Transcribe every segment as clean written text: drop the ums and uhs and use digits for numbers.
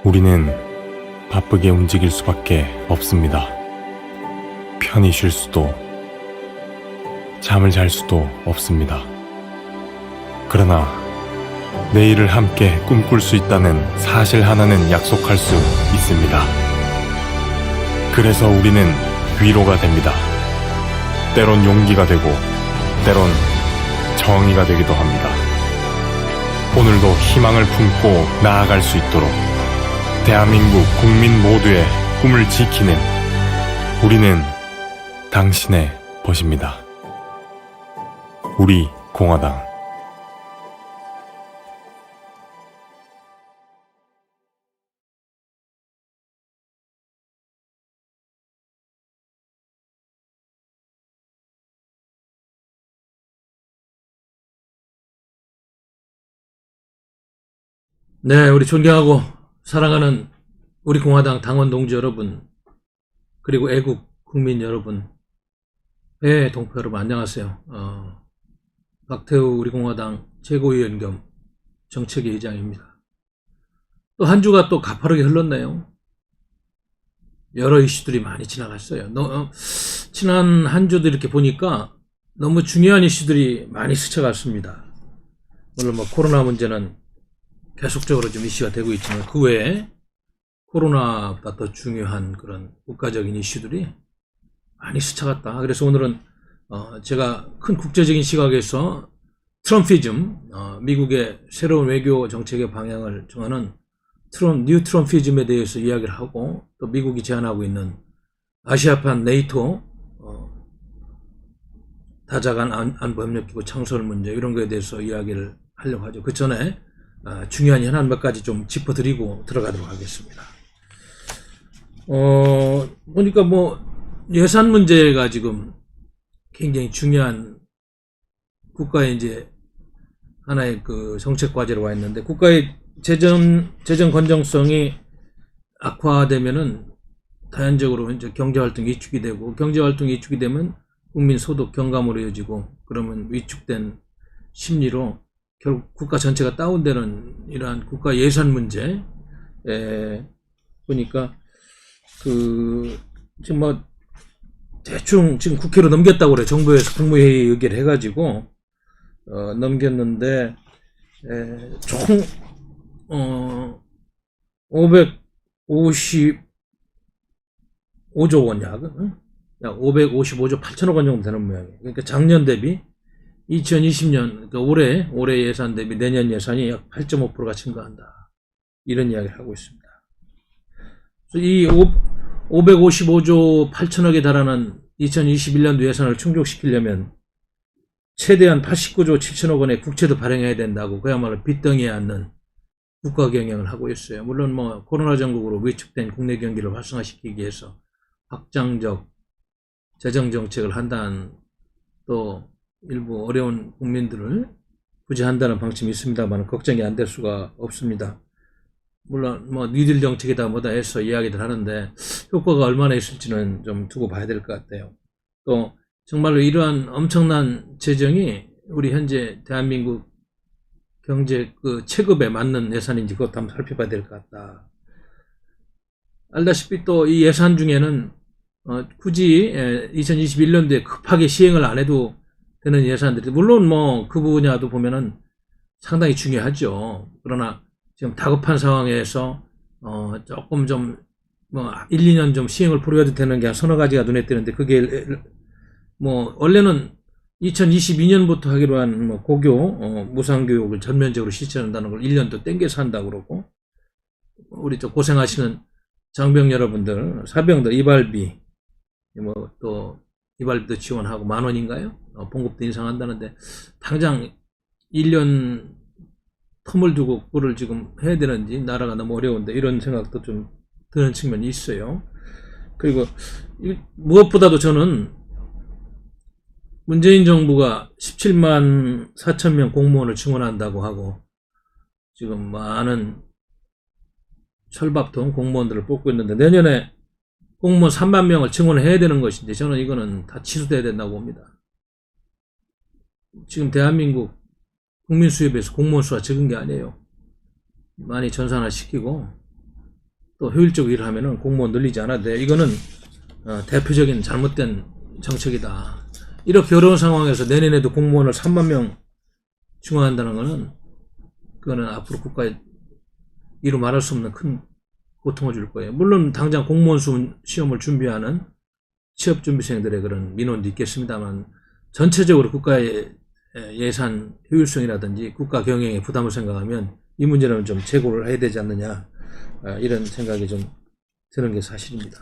우리는 바쁘게 움직일 수밖에 없습니다. 편히 쉴 수도, 잠을 잘 수도 없습니다. 그러나 내일을 함께 꿈꿀 수 있다는 사실 하나는 약속할 수 있습니다. 그래서 우리는 위로가 됩니다. 때론 용기가 되고, 때론 정의가 되기도 합니다. 오늘도 희망을 품고 나아갈 수 있도록 대한민국 국민 모두의 꿈을 지키는 우리는 당신의 벗입니다. 우리 공화당. 네, 우리 존경하고 사랑하는 우리 공화당 당원 동지 여러분, 그리고 애국 국민 여러분, 동포 여러분 안녕하세요. 박태우 우리 공화당 최고위원 겸 정책위 의장입니다. 또 한 주가 또 가파르게 흘렀네요. 여러 이슈들이 많이 지나갔어요. 지난 한 주도 이렇게 보니까 너무 중요한 이슈들이 많이 스쳐갔습니다. 물론 뭐 코로나 문제는 계속적으로 좀 이슈가 되고 있지만 그 외에 코로나보다 더 중요한 그런 국가적인 이슈들이 많이 스쳐갔다. 그래서 오늘은 제가 큰 국제적인 시각에서 트럼피즘, 미국의 새로운 외교 정책의 방향을 정하는 뉴 트럼피즘에 대해서 이야기를 하고, 또 미국이 제안하고 있는 아시아판 네이토 다자간 안보협력기구 창설 문제, 이런 거에 대해서 이야기를 하려고 하죠. 그 전에 중요한 현안 몇 가지 좀 짚어드리고 들어가도록 하겠습니다. 보니까 뭐 예산 문제가 지금 굉장히 중요한 국가의 이제 하나의 그 정책 과제로 와 있는데, 국가의 재정 건전성이 악화되면은 자연적으로 이제 경제 활동이 위축이 되고, 경제 활동이 위축이 되면 국민 소득 경감으로 이어지고, 그러면 위축된 심리로 결국 국가 전체가 다운되는 이러한 국가 예산 문제, 보니까 지금 뭐 대충 지금 국회로 넘겼다고 그래. 정부에서 국무회의 의결을 해가지고 넘겼는데, 총 555조 원 약 555조 8천억 원 정도 되는 모양이에요. 그러니까 작년 대비 2020년, 그러니까 올해 예산 대비 내년 예산이 약 8.5%가 증가한다. 이런 이야기를 하고 있습니다. 그래서 이 555조 8천억에 달하는 2021년도 예산을 충족시키려면 최대한 89조 7천억 원의 국채도 발행해야 된다고, 그야말로 빚덩이에 앉는 국가 경영을 하고 있어요. 물론 뭐 코로나 전국으로 위축된 국내 경기를 활성화시키기 위해서 확장적 재정 정책을 한다는, 또 일부 어려운 국민들을 구제한다는 방침이 있습니다만 걱정이 안 될 수가 없습니다. 물론 뭐 뉴딜 정책이다 뭐다 해서 이야기들 하는데 효과가 얼마나 있을지는 좀 두고 봐야 될 것 같아요. 또 정말로 이러한 엄청난 재정이 우리 현재 대한민국 경제 그 체급에 맞는 예산인지 그것도 한번 살펴봐야 될 것 같다. 알다시피 또 이 예산 중에는 굳이 2021년도에 급하게 시행을 안 해도 되는 예산들이, 물론 뭐 그 분야도 보면은 상당히 중요하죠. 그러나 지금 다급한 상황에서 조금 좀 뭐 1, 2년 좀 시행을 보려도 되는 게 한 서너 가지가 눈에 띄는데, 그게 뭐 원래는 2022년부터 하기로 한 뭐 고교 무상교육을 전면적으로 실시한다는 걸 1년 더 땡겨서 한다고 그러고, 우리 또 고생하시는 장병 여러분들, 사병들 이발비 뭐 또 이발비도 지원하고 10,000원인가요? 봉급도 인상한다는데, 당장 1년 텀을 두고 그거를 지금 해야 되는지 나라가 너무 어려운데, 이런 생각도 좀 드는 측면이 있어요. 그리고 무엇보다도 저는 문재인 정부가 17만 4천 명 공무원을 증원한다고 하고 지금 많은 철밥통 공무원들을 뽑고 있는데, 내년에 공무원 3만 명을 증원해야 되는 것인데, 저는 이거는 다 취소돼야 된다고 봅니다. 지금 대한민국 국민 수에 비해서 공무원 수가 적은 게 아니에요. 많이 전산화시키고 또 효율적으로 일을 하면은 공무원 늘리지 않아도 돼. 이거는 대표적인 잘못된 정책이다. 이렇게 어려운 상황에서 내년에도 공무원을 3만 명 증원한다는 거는 그거는 앞으로 국가에 이루 말할 수 없는 큰 고통을 줄 거예요. 물론 당장 공무원 시험을 준비하는 취업준비생들의 그런 민원도 있겠습니다만 전체적으로 국가의 예산 효율성이라든지 국가 경영의 부담을 생각하면 이 문제는 좀 재고를 해야 되지 않느냐, 이런 생각이 좀 드는 게 사실입니다.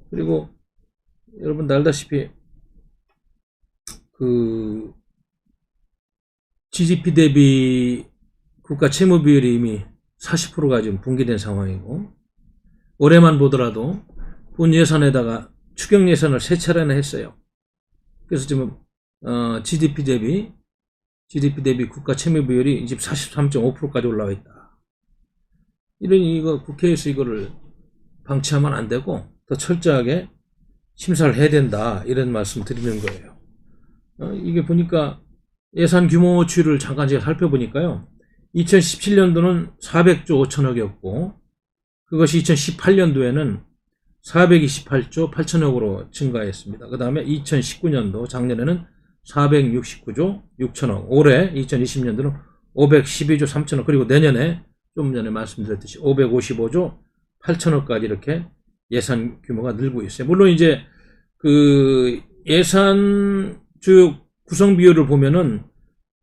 그리고 여러분도 알다시피 그 GDP 대비 국가 채무 비율이 이미 40%가 지금 붕괴된 상황이고, 올해만 보더라도 본 예산에다가 추경 예산을 3차례나 했어요. 그래서 지금 GDP 대비 국가 채무 비율이 지금 43.5%까지 올라와 있다. 이거 국회에서 이거를 방치하면 안 되고 더 철저하게 심사를 해야 된다, 이런 말씀 드리는 거예요. 이게 보니까 예산 규모치를 잠깐 제가 살펴보니까요, 2017년도는 400조 5천억이었고 그것이 2018년도에는 428조 8천억으로 증가했습니다. 그 다음에 2019년도 작년에는 469조 6천억, 올해 2020년도는 512조 3천억, 그리고 내년에 좀 전에 말씀드렸듯이 555조 8천억까지 이렇게 예산 규모가 늘고 있어요. 물론 이제 그 예산 즉 구성 비율을 보면은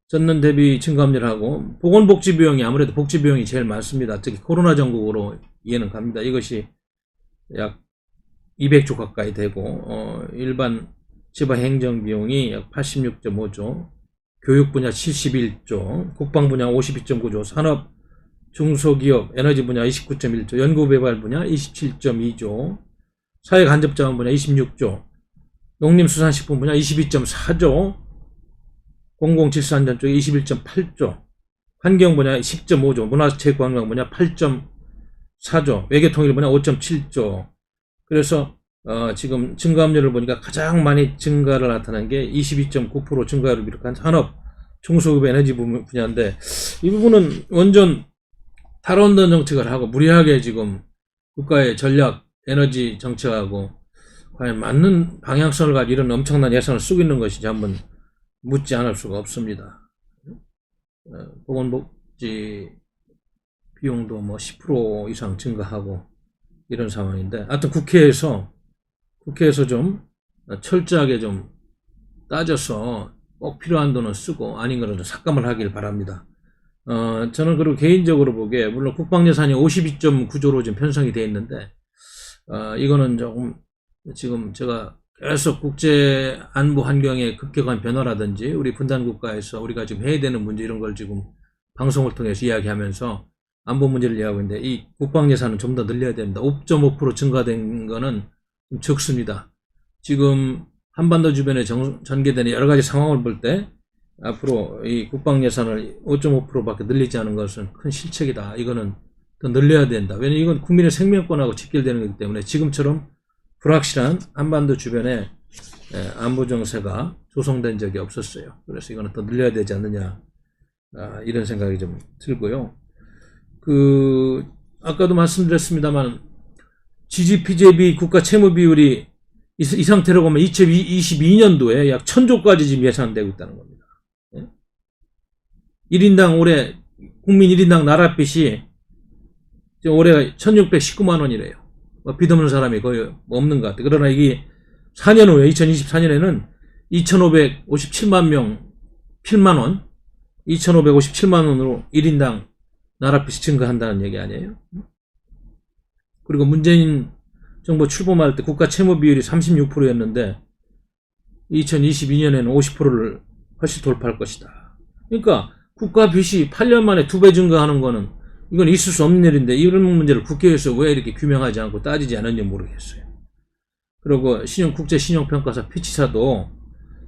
전년 대비 증가합률하고 보건복지 비용이 아무래도 복지 비용이 제일 많습니다. 특히 코로나 전국으로 이해는 갑니다. 이것이 약 200조 가까이 되고 일반 지방 행정 비용이 약 86.5조, 교육 분야 71조, 국방 분야 52.9조, 산업 중소기업 에너지 분야 29.1조, 연구개발 분야 27.2조, 사회간접자원 분야 26조, 농림수산식품 분야 22.4조, 공공질서안전 쪽에 21.8조, 환경 분야 10.5조, 문화체육관광 분야 8.4조, 외교통일 분야 5.7조. 그래서 지금 증가압률을 보니까 가장 많이 증가를 나타난 게 22.9% 증가를 기록한 산업, 중소기업 에너지 분야인데, 이 부분은 완전 탈원전 정책을 하고 무리하게 지금 국가의 전략 에너지 정책하고 과연 맞는 방향성을 가지고 이런 엄청난 예산을 쓰고 있는 것인지 한번 묻지 않을 수가 없습니다. 보건복지 비용도 뭐 10% 이상 증가하고 이런 상황인데, 하여튼 국회에서 좀 철저하게 좀 따져서 꼭 필요한 돈은 쓰고 아닌 거는 삭감을 하길 바랍니다. 저는 그리고 개인적으로 보기에 물론 국방 예산이 52.9조로 지금 편성이 되어 있는데, 이거는 조금 지금 제가 계속 국제 안보 환경의 급격한 변화라든지 우리 분단 국가에서 우리가 지금 해야 되는 문제, 이런 걸 지금 방송을 통해서 이야기하면서 안보 문제를 이야기하고 있는데, 이 국방 예산은 좀 더 늘려야 됩니다. 5.5% 증가된 거는 좀 적습니다. 지금 한반도 주변에 전개되는 여러 가지 상황을 볼 때 앞으로 이 국방 예산을 5.5%밖에 늘리지 않은 것은 큰 실책이다. 이거는 더 늘려야 된다. 왜냐면 이건 국민의 생명권하고 직결되는 거기 때문에 지금처럼 불확실한 한반도 주변에 안보 정세가 조성된 적이 없었어요. 그래서 이거는 더 늘려야 되지 않느냐, 이런 생각이 좀 들고요. 아까도 말씀드렸습니다만 GDP 대비 국가 채무 비율이 이 상태로 보면 2022년도에 약 1000조까지 지금 예산되고 있다는 겁니다. 1인당 올해 국민 1인당 나랏빚이 올해 1619만 원이래요. 빚 없는 사람이 거의 없는 것 같아요. 그러나 이게 4년 후에 2024년에는 2557만 명 필만 원, 2557만 원으로 1인당 나랏빚이 증가한다는 얘기 아니에요? 그리고 문재인 정부 출범할 때 국가 채무 비율이 36%였는데 2022년에는 50%를 훨씬 돌파할 것이다. 그러니까 국가 빚이 8년 만에 2배 증가하는 거는 이건 있을 수 없는 일인데, 이런 문제를 국회에서 왜 이렇게 규명하지 않고 따지지 않았는지 모르겠어요. 그리고 국제 신용평가사 피치사도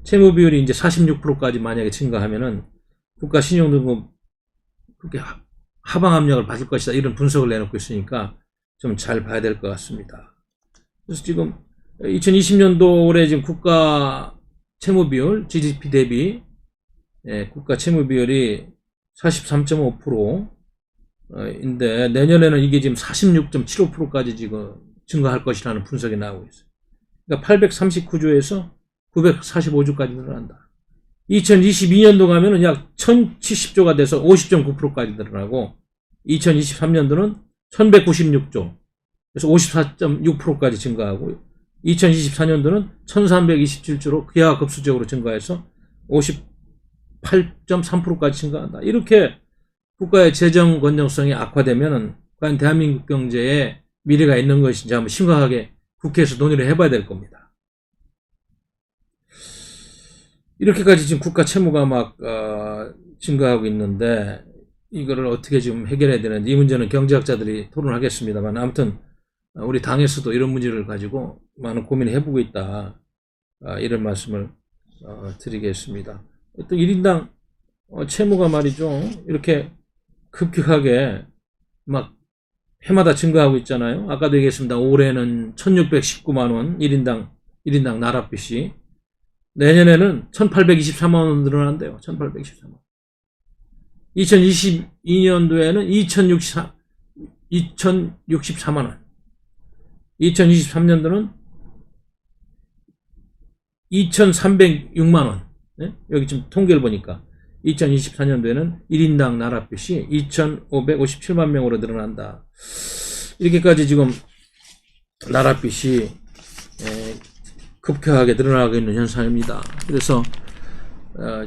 채무 비율이 이제 46%까지 만약에 증가하면은 국가 신용등급 그렇게 하방 압력을 받을 것이다, 이런 분석을 내놓고 있으니까 좀 잘 봐야 될 것 같습니다. 그래서 지금 2020년도 올해 지금 국가 채무 비율, GDP 대비 국가 채무 비율이 43.5%, 인데 내년에는 이게 지금 46.75%까지 지금 증가할 것이라는 분석이 나오고 있어요. 그러니까 839조에서 945조까지 늘어난다. 2022년도 가면은 약 1070조가 돼서 50.9%까지 늘어나고 2023년도는 1196조 그래서 54.6%까지 증가하고 2024년도는 1327조로 기하급수적으로 증가해서 58.3%까지 증가한다. 이렇게 국가의 재정 건전성이 악화되면은 과연 대한민국 경제에 미래가 있는 것인지 한번 심각하게 국회에서 논의를 해봐야 될 겁니다. 이렇게까지 지금 국가 채무가 막 증가하고 있는데 이거를 어떻게 지금 해결해야 되는지 이 문제는 경제학자들이 토론하겠습니다만 아무튼 우리 당에서도 이런 문제를 가지고 많은 고민을 해보고 있다. 이런 말씀을 드리겠습니다. 또 1인당 채무가 말이죠. 이렇게 급격하게 막 해마다 증가하고 있잖아요. 아까도 얘기했습니다. 올해는 1619만 원 1인당 나랏빚이 내년에는 1823만 원 늘어난대요. 1823만 원. 2022년도에는 2064만 원. 2023년도는 2306만 원. 네? 여기 지금 통계를 보니까 2024년도에는 1인당 나랏빚이 2557만 명으로 늘어난다. 이렇게까지 지금 나랏빚이 급격하게 늘어나고 있는 현상입니다. 그래서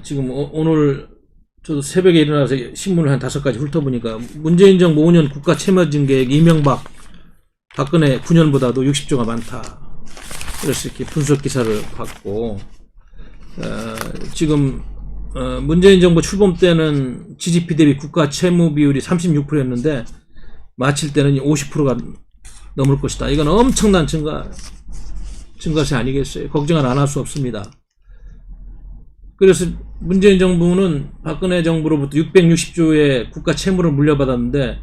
지금 오늘 저도 새벽에 일어나서 신문을 한 5가지 훑어보니까 문재인 정부 5년 국가 채무증 계획 이명박 박근혜 9년보다도 60조가 많다. 그래서 이렇게 분석 기사를 봤고 지금 문재인 정부 출범 때는 GDP 대비 국가 채무 비율이 36%였는데 마칠 때는 50%가 넘을 것이다. 이건 엄청난 증가세 아니겠어요? 걱정은 안 할 수 없습니다. 그래서 문재인 정부는 박근혜 정부로부터 660조의 국가 채무를 물려받았는데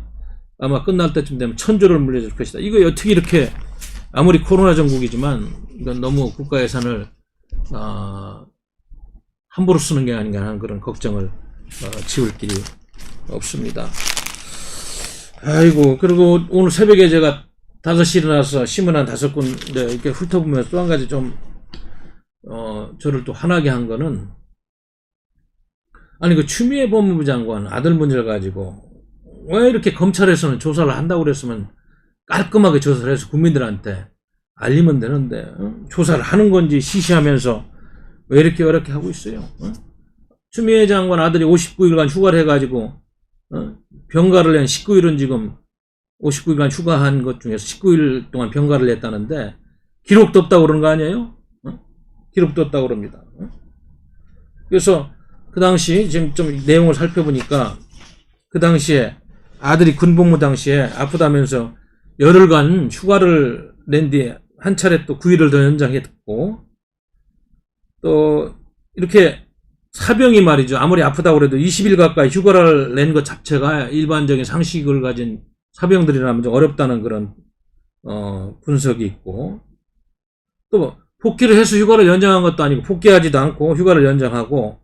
아마 끝날 때쯤 되면 1000조를 물려줄 것이다. 이거 어떻게 이렇게 아무리 코로나 전국이지만 이건 너무 국가 예산을 함부로 쓰는 게 아닌가 하는 그런 걱정을 지울 길이 없습니다. 아이고 그리고 오늘 새벽에 제가 5시 일어나서 신문 한 5군데 이렇게 훑어보면서 또 한 가지 좀 저를 또 화나게 한 거는 아니 그 추미애 법무부 장관 아들 문제를 가지고 왜 이렇게 검찰에서는 조사를 한다고 그랬으면 깔끔하게 조사를 해서 국민들한테 알리면 되는데 조사를 하는 건지 시시하면서 왜 이렇게 어렵게 하고 있어요? 추미애 장관 아들이 59일간 휴가를 해가지고 병가를 낸 19일은 지금 59일간 휴가한 것 중에서 19일 동안 병가를 냈다는데 기록도 없다고 그러는 거 아니에요? 기록도 없다고 그럽니다. 그래서 그 당시 지금 좀 내용을 살펴보니까 그 당시에 아들이 군복무 당시에 아프다면서 열흘간 휴가를 낸 뒤에 한 차례 또 9일을 더 연장했고 또 이렇게 사병이 말이죠. 아무리 아프다고 해도 20일 가까이 휴가를 낸 것 자체가 일반적인 상식을 가진 사병들이라면 좀 어렵다는 그런 분석이 있고 또 복귀를 해서 휴가를 연장한 것도 아니고 복귀하지도 않고 휴가를 연장하고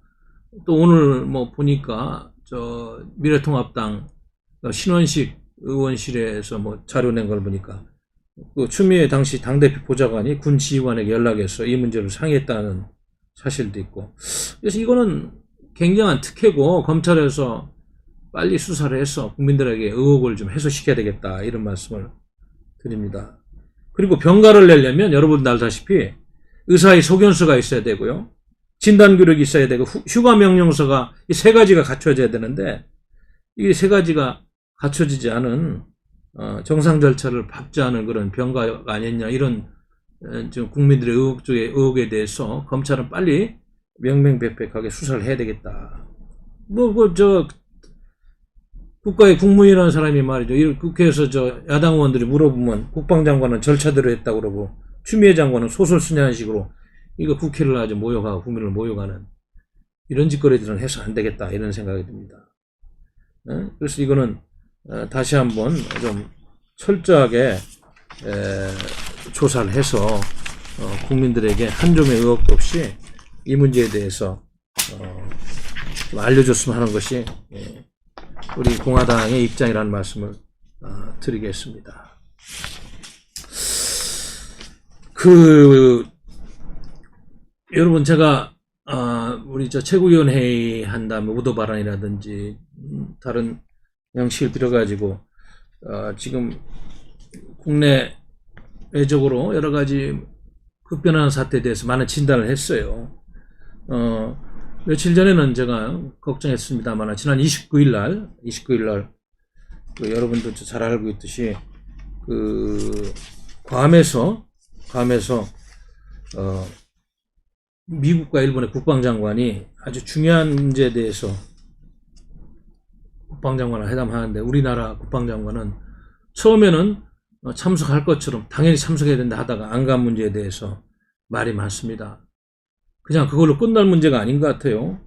또 오늘 뭐 보니까 저 미래통합당 신원식 의원실에서 뭐 자료 낸 걸 보니까 그 추미애 당시 당대표 보좌관이 군 지휘관에게 연락해서 이 문제를 상의했다는 사실도 있고 그래서 이거는 굉장한 특혜고 검찰에서 빨리 수사를 해서 국민들에게 의혹을 좀 해소시켜야 되겠다 이런 말씀을 드립니다. 그리고 병가를 내려면 여러분들 알다시피 의사의 소견서가 있어야 되고요. 진단교력이 있어야 되고 휴가 명령서가 이 3가지가 갖춰져야 되는데 이 3가지가 갖춰지지 않은 정상 절차를 밟지 않은 그런 병가가 아니었냐 이런 지금 국민들의 의혹에 대해서 검찰은 빨리 명명백백하게 수사를 해야 되겠다. 국가의 국무위원이라는 사람이 말이죠. 국회에서 야당 의원들이 물어보면 국방장관은 절차대로 했다고 그러고 추미애 장관은 소설순회한 식으로 이거 국회를 아주 모욕하고 국민을 모욕하는 이런 짓거리들은 해서 안 되겠다 이런 생각이 듭니다. 그래서 이거는 다시 한번 좀 철저하게 조사를 해서 국민들에게 한 점의 의혹도 없이 이 문제에 대해서 좀 알려줬으면 하는 것이 우리 공화당의 입장이라는 말씀을 드리겠습니다. 여러분, 제가 우리 최고위원회의 한 다음에 우도 발언이라든지 다른 형식을 들여가지고 지금 국내 외적으로 여러 가지 급변하는 사태에 대해서 많은 진단을 했어요. 며칠 전에는 제가 걱정했습니다만 지난 29일 날 여러분도 잘 알고 있듯이 괌에서 미국과 일본의 국방장관이 아주 중요한 문제에 대해서 국방장관을 회담하는데, 우리나라 국방장관은 처음에는 참석할 것처럼 당연히 참석해야 된다 하다가 안 간 문제에 대해서 말이 많습니다. 그냥 그걸로 끝날 문제가 아닌 것 같아요.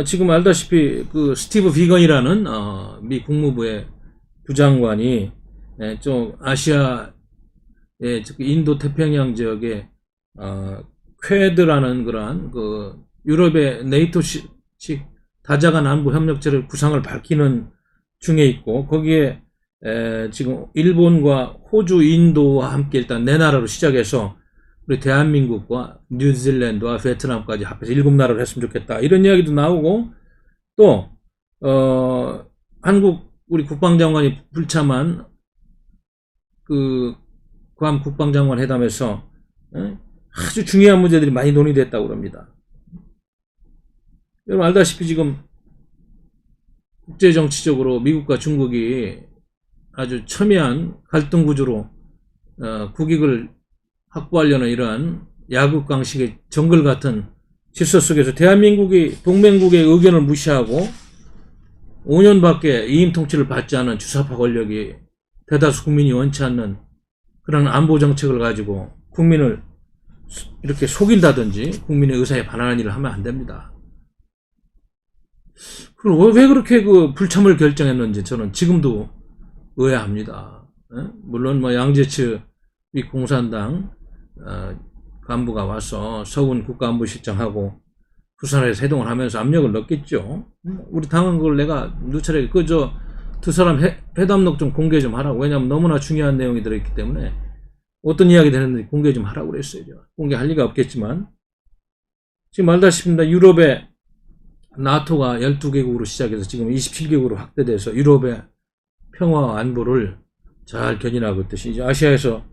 지금 알다시피 스티브 비건이라는 미 국무부의 부장관이 좀 아시아의 인도 태평양 지역에 퀘드라는 그러한 유럽의 네이토식 다자간 안보 협력체를 구상을 밝히는 중에 있고, 거기에 지금 일본과 호주, 인도와 함께 일단 4나라로 시작해서 우리 대한민국과 뉴질랜드와 베트남까지 합해서 7나라로 했으면 좋겠다, 이런 이야기도 나오고, 또 한국 우리 국방장관이 불참한 괌 국방장관 회담에서 아주 중요한 문제들이 많이 논의됐다고 합니다. 여러분 알다시피 지금 국제정치적으로 미국과 중국이 아주 첨예한 갈등 구조로 국익을 확보하려는 이러한 야국강식의 정글 같은 질서 속에서 대한민국이 동맹국의 의견을 무시하고 5년밖에 이임 통치를 받지 않은 주사파 권력이 대다수 국민이 원치 않는 그런 안보 정책을 가지고 국민을 이렇게 속인다든지 국민의 의사에 반하는 일을 하면 안 됩니다. 그럼 왜 그렇게 불참을 결정했는지 저는 지금도 의아합니다. 물론 양재츠 미 공산당 간부가 와서 서훈 국가안보실장하고 부산에서 회동을 하면서 압력을 넣겠죠. 우리 당은 그걸 내가 누차례 두 사람 회담록 좀 공개 좀 하라고. 왜냐하면 너무나 중요한 내용이 들어있기 때문에 어떤 이야기 되는지 공개 좀 하라고 그랬어요. 공개할 리가 없겠지만, 지금 알다시피 유럽의 나토가 12개국으로 시작해서 지금 27개국으로 확대돼서 유럽의 평화와 안보를 잘 견인하고 있듯이 이제 아시아에서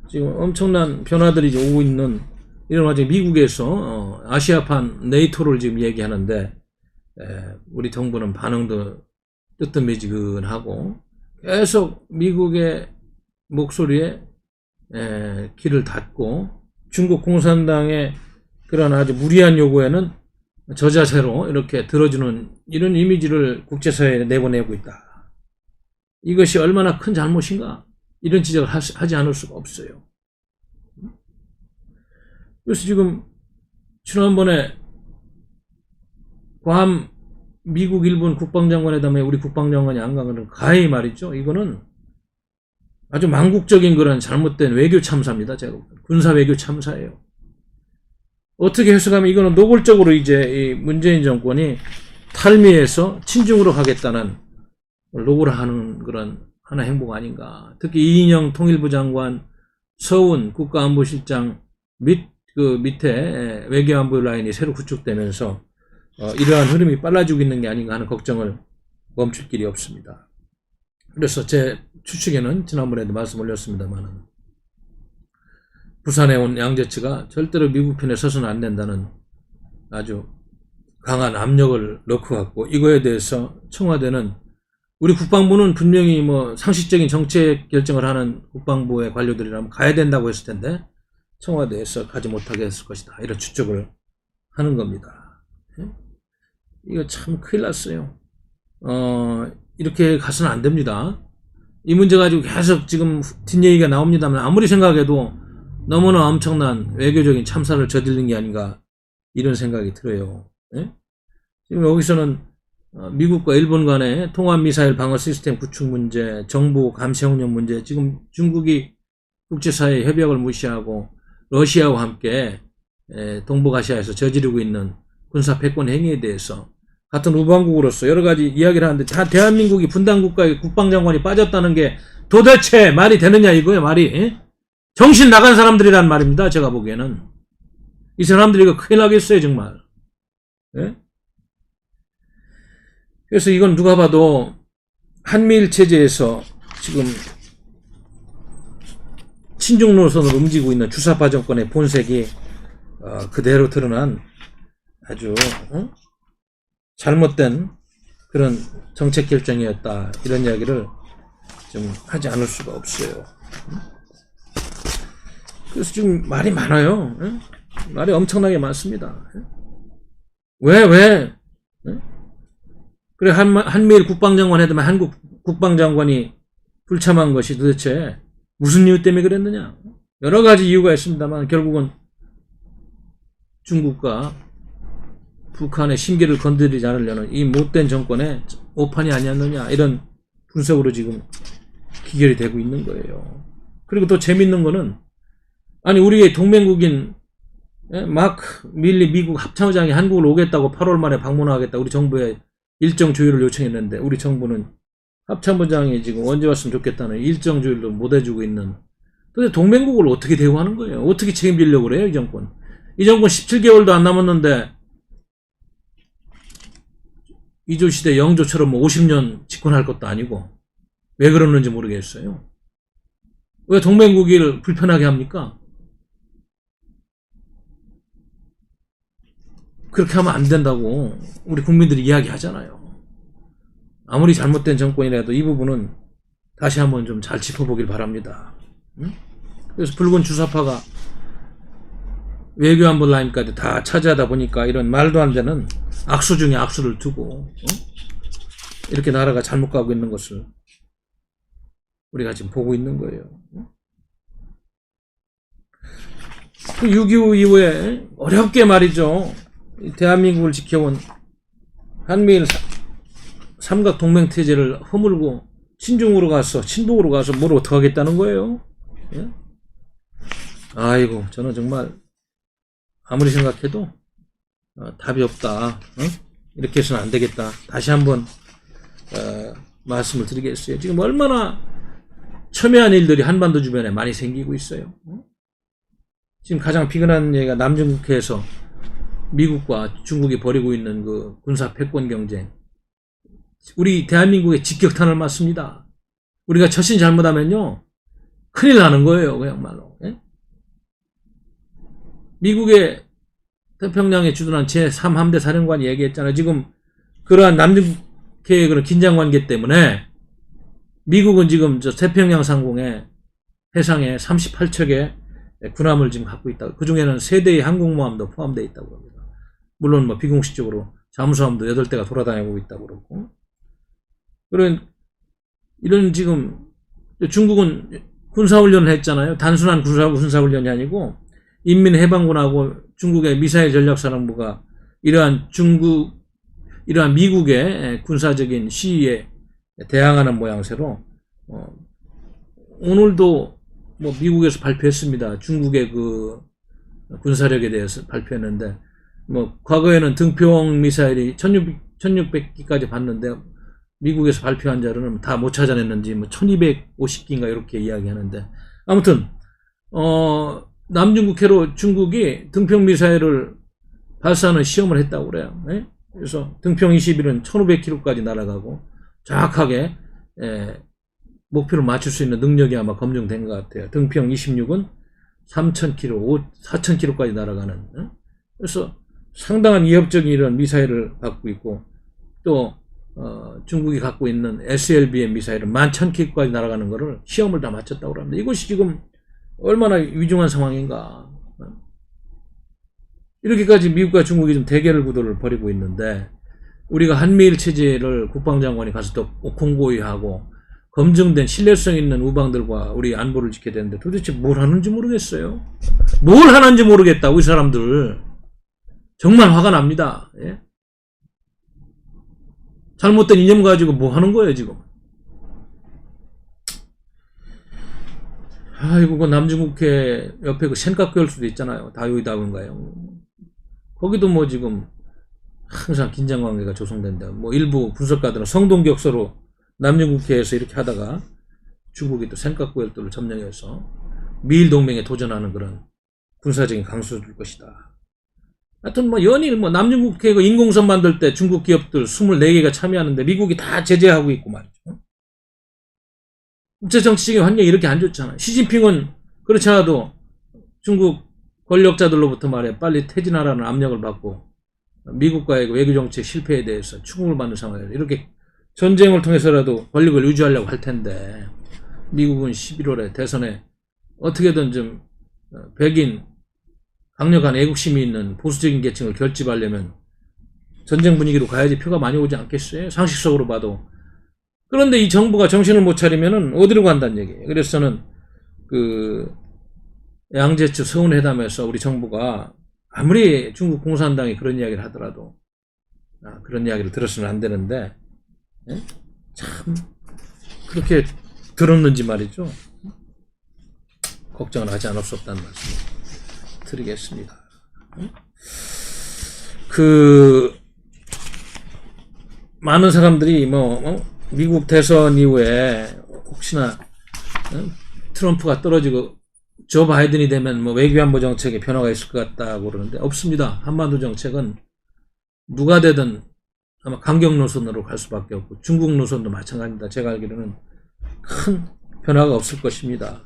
지금 엄청난 변화들이 이제 오고 있는 이런 와중에 미국에서 아시아판 네이토를 지금 얘기하는데, 우리 정부는 반응도 뜨뜻미지근하고 계속 미국의 목소리에 귀를 닫고 중국 공산당의 그런 아주 무리한 요구에는 저자세로 이렇게 들어주는 이런 이미지를 국제사회에 내보내고 있다. 이것이 얼마나 큰 잘못인가, 이런 지적을 하지 않을 수가 없어요. 그래서 지금 지난번에 괌 미국 일본 국방장관회담에 우리 국방장관이 안 간 거는 가히 말이죠. 이거는 아주 망국적인 그런 잘못된 외교 참사입니다. 제가 군사 외교 참사예요. 어떻게 해석하면 이거는 노골적으로 이제 이 문재인 정권이 탈미해서 친중으로 가겠다는 로고를 하는 그런 하나 행복 아닌가. 특히 이인영 통일부 장관, 서훈 국가안보실장 밑에 외교안보 라인이 새로 구축되면서 이러한 흐름이 빨라지고 있는 게 아닌가 하는 걱정을 멈출 길이 없습니다. 그래서 제 추측에는 지난번에도 말씀 올렸습니다만, 부산에 온 양재츠가 절대로 미국 편에 서서는 안 된다는 아주 강한 압력을 넣고 갖고, 이거에 대해서 청와대는, 우리 국방부는 분명히 상식적인 정책 결정을 하는 국방부의 관료들이라면 가야 된다고 했을 텐데 청와대에서 가지 못하게 했을 것이다, 이런 추측을 하는 겁니다. 이거 참 큰일 났어요. 이렇게 가서는 안 됩니다. 이 문제 가지고 계속 지금 뒷얘기가 나옵니다만, 아무리 생각해도 너무나 엄청난 외교적인 참사를 저지른 게 아닌가, 이런 생각이 들어요. 지금 여기서는 미국과 일본 간의 통합미사일 방어 시스템 구축 문제, 정부 감시 운영 문제, 지금 중국이 국제사회 협약을 무시하고 러시아와 함께 동북아시아에서 저지르고 있는 군사 패권 행위에 대해서 같은 우방국으로서 여러 가지 이야기를 하는데 다 대한민국이 분단국가의 국방장관이 빠졌다는 게 도대체 말이 되느냐 이거예요. 말이. 예? 정신 나간 사람들이란 말입니다. 제가 보기에는. 이 사람들이 이거 큰일 나겠어요 정말. 예? 그래서 이건 누가 봐도 한미일 체제에서 지금 친중 노선으로 움직이고 있는 주사파 정권의 본색이 그대로 드러난 아주 잘못된 그런 정책 결정이었다. 이런 이야기를 좀 하지 않을 수가 없어요. 그래서 지금 말이 많아요. 말이 엄청나게 많습니다. 왜? 그래 한미일 국방장관 해도면 한국 국방장관이 불참한 것이 도대체 무슨 이유 때문에 그랬느냐? 여러 가지 이유가 있습니다만 결국은 중국과 북한의 심기를 건드리지 않으려는 이 못된 정권의 오판이 아니었느냐 이런 분석으로 지금 기결이 되고 있는 거예요. 그리고 또 재밌는 거는 아니 우리의 동맹국인 마크 밀리 미국 합참의장이 한국을 오겠다고 8월 말에 방문하겠다 우리 정부에 일정 조율을 요청했는데 우리 정부는 합참의장이 지금 언제 왔으면 좋겠다는 일정 조율도 못 해주고 있는 도대체 동맹국을 어떻게 대우하는 거예요? 어떻게 책임지려고 그래요 이 정권? 이 정권 17개월도 안 남았는데 이조시대 영조처럼 뭐 50년 집권할 것도 아니고 왜 그러는지 모르겠어요. 왜 동맹국을 불편하게 합니까? 그렇게 하면 안 된다고 우리 국민들이 이야기하잖아요. 아무리 잘못된 정권이라도 이 부분은 다시 한번 좀 잘 짚어보길 바랍니다. 그래서 붉은 주사파가 외교안보 라인까지 다 차지하다 보니까 이런 말도 안 되는 악수 중에 악수를 두고 이렇게 나라가 잘못 가고 있는 것을 우리가 지금 보고 있는 거예요. 6.25 이후에 어렵게 말이죠. 대한민국을 지켜온 한미일 삼각동맹체제를 허물고 친중으로 가서 친북으로 가서 뭘 어떻게 하겠다는 거예요. 예? 아이고 저는 정말 아무리 생각해도 답이 없다. 이렇게 해서는 안 되겠다. 다시 한번 말씀을 드리겠어요. 지금 얼마나 첨예한 일들이 한반도 주변에 많이 생기고 있어요. 지금 가장 비근한 얘기가 남중국해에서 미국과 중국이 벌이고 있는 그 군사 패권 경쟁. 우리 대한민국에 직격탄을 맞습니다. 우리가 처신 잘못하면요 큰일 나는 거예요 그야말로. 예? 미국의 태평양에 주둔한 제3함대 사령관이 얘기했잖아요. 지금 그러한 남중국해의 그런 긴장관계 때문에 미국은 지금 저 태평양 상공에 해상에 38척의 군함을 지금 갖고 있다. 그 중에는 3대의 항공모함도 포함되어 있다고 합니다. 물론 뭐 비공식적으로 잠수함도 8대가 돌아다니고 있다고 그러고. 이런 지금 중국은 군사훈련을 했잖아요. 단순한 군사훈련이 아니고 인민해방군하고 중국의 미사일 전략사령부가 이러한 미국의 군사적인 시위에 대항하는 모양새로 오늘도 뭐 미국에서 발표했습니다. 중국의 그 군사력에 대해서 발표했는데 뭐 과거에는 등평 미사일이 1600기까지 봤는데 미국에서 발표한 자료는 다 못 찾아냈는지 뭐 1250기인가 이렇게 이야기하는데 아무튼 남중국해로 중국이 등평 미사일을 발사하는 시험을 했다고 그래요. 네? 그래서 등평 21은 1500km까지 날아가고 정확하게 목표를 맞출 수 있는 능력이 아마 검증된 것 같아요. 등평 26은 3000km, 4000km까지 날아가는. 그래서 상당한 위협적인 이런 미사일을 갖고 있고 또 중국이 갖고 있는 SLBM 미사일은 11,000km까지 날아가는 거를 시험을 다 마쳤다고 합니다. 이것이 지금 얼마나 위중한 상황인가. 이렇게까지 미국과 중국이 좀 대결 구도를 벌이고 있는데 우리가 한미일 체제를 국방장관이 가서 또 공고히하고 검증된 신뢰성 있는 우방들과 우리 안보를 지켜야 되는데 도대체 뭘 하는지 모르겠어요. 뭘 하는지 모르겠다고 이 사람들. 정말 화가 납니다. 예? 잘못된 이념 가지고 뭐 하는 거예요 지금. 아이고 그 남중국해 옆에 그 센카크열 수도 있잖아요. 다요이다군가요. 거기도 뭐 지금 항상 긴장 관계가 조성된다. 뭐 일부 분석가들은 성동격서로 남중국해에서 이렇게 하다가 중국이 또尖閣구역들을 점령해서 미일 동맹에 도전하는 그런 군사적인 강수를 줄 것이다. 하여튼 뭐 연일 뭐 남중국해 그 인공섬 만들 때 중국 기업들 24개가 참여하는데 미국이 다 제재하고 있고 말이죠. 국제 정치적인 환경이 이렇게 안 좋잖아. 시진핑은 그렇지 않아도 중국 권력자들로부터 말해 빨리 퇴진하라는 압력을 받고 미국과의 외교 정책 실패에 대해서 추궁을 받는 상황이에요. 이렇게 전쟁을 통해서라도 권력을 유지하려고 할 텐데 미국은 11월에 대선에 어떻게든 좀 백인 강력한 애국심이 있는 보수적인 계층을 결집하려면 전쟁 분위기로 가야지 표가 많이 오지 않겠어요? 상식적으로 봐도. 그런데 이 정부가 정신을 못 차리면은 어디로 간다는 얘기예요. 그래서 저는 그 양재추 서훈회담에서 우리 정부가 아무리 중국 공산당이 그런 이야기를 하더라도 그런 이야기를 들었으면 안 되는데 참 그렇게 들었는지 말이죠. 걱정을 하지 않을 수 없다는 말씀을 드리겠습니다. 많은 사람들이 미국 대선 이후에 혹시나 트럼프가 떨어지고 조 바이든이 되면 외교안보 정책에 변화가 있을 것 같다고 그러는데 없습니다. 한반도 정책은 누가 되든 아마 강경 노선으로 갈 수밖에 없고 중국 노선도 마찬가지입니다. 제가 알기로는 큰 변화가 없을 것입니다.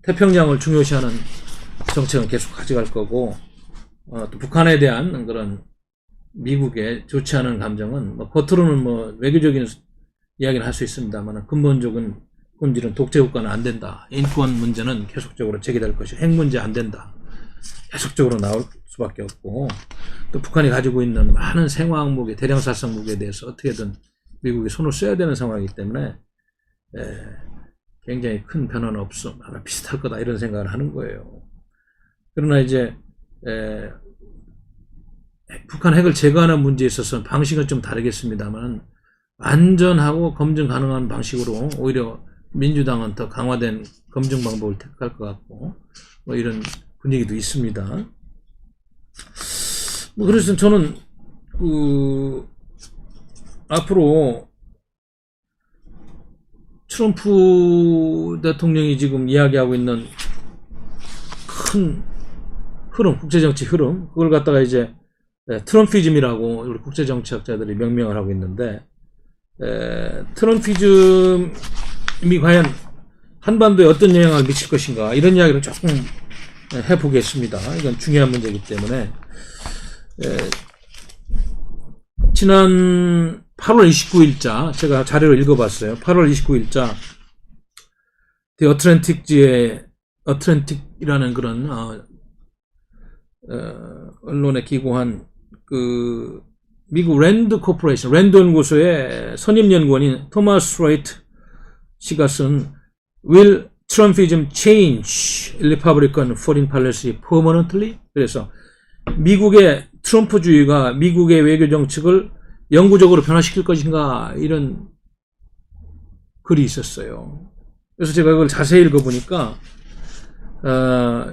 태평양을 중요시하는 정책은 계속 가져갈 거고 또 북한에 대한 그런 미국의 좋지 않은 감정은 겉으로는 외교적인 이야기를 할 수 있습니다만 근본적인 본질은 독재 국가는 안 된다. 인권 문제는 계속적으로 제기될 것이고 핵 문제 안 된다. 계속적으로 나올 수밖에 없고 또 북한이 가지고 있는 많은 생화학 무기, 대량 살상 무기에 대해서 어떻게든 미국이 손을 써야 되는 상황이기 때문에 굉장히 큰 변화는 없어. 아마 비슷할 거다 이런 생각을 하는 거예요. 그러나 이제 북한 핵을 제거하는 문제에 있어서는 방식은 좀 다르겠습니다만 안전하고 검증 가능한 방식으로 오히려 민주당은 더 강화된 검증 방법을 택할 것 같고 이런 분위기도 있습니다. 그래서 저는 앞으로 트럼프 대통령이 지금 이야기하고 있는 큰 흐름, 국제정치 흐름, 그걸 갖다가 이제 트럼피즘이라고 우리 국제정치학자들이 명명을 하고 있는데 트럼피즘이 과연 한반도에 어떤 영향을 미칠 것인가 이런 이야기를 조금 해보겠습니다. 이건 중요한 문제이기 때문에 지난 8월 29일자 제가 자료를 읽어봤어요. 8월 29일자 The 어트랜틱이라는 그런 언론에 기고한 미국 랜드 코퍼레이션, 랜드 연구소의 선임 연구원인 토마스 라이트 씨가 쓴 Will Trumpism Change Republican Foreign Policy Permanently? 그래서 미국의 트럼프주의가 미국의 외교 정책을 영구적으로 변화시킬 것인가 이런 글이 있었어요. 그래서 제가 이걸 자세히 읽어보니까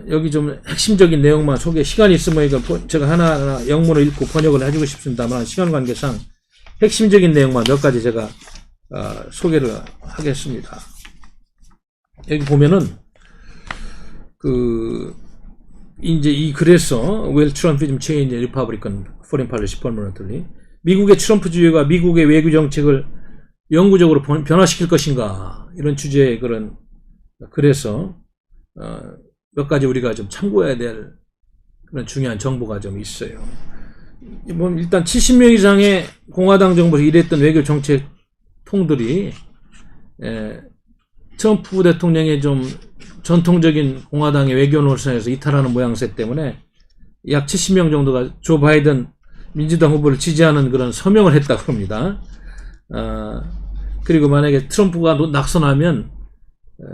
여기 좀 핵심적인 내용만 시간이 있으면 이거 제가 하나하나 영문을 읽고 번역을 해주고 싶습니다만 시간 관계상 핵심적인 내용만 몇 가지 제가 소개를 하겠습니다. 여기 보면은 이제 이 글에서 Will Trumpism Change Republican Foreign Policy Permanently? 미국의 트럼프주의가 미국의 외교 정책을 영구적으로 변화시킬 것인가 이런 주제의 그런 글에서 몇 가지 우리가 좀 참고해야 될 그런 중요한 정보가 좀 있어요. 일단 70명 이상의 공화당 정부에서 일했던 외교 정책 통들이 트럼프 대통령의 좀 전통적인 공화당의 외교 노선에서 이탈하는 모양새 때문에 약 70명 정도가 조 바이든 민주당 후보를 지지하는 그런 서명을 했다고 합니다. 그리고 만약에 트럼프가 낙선하면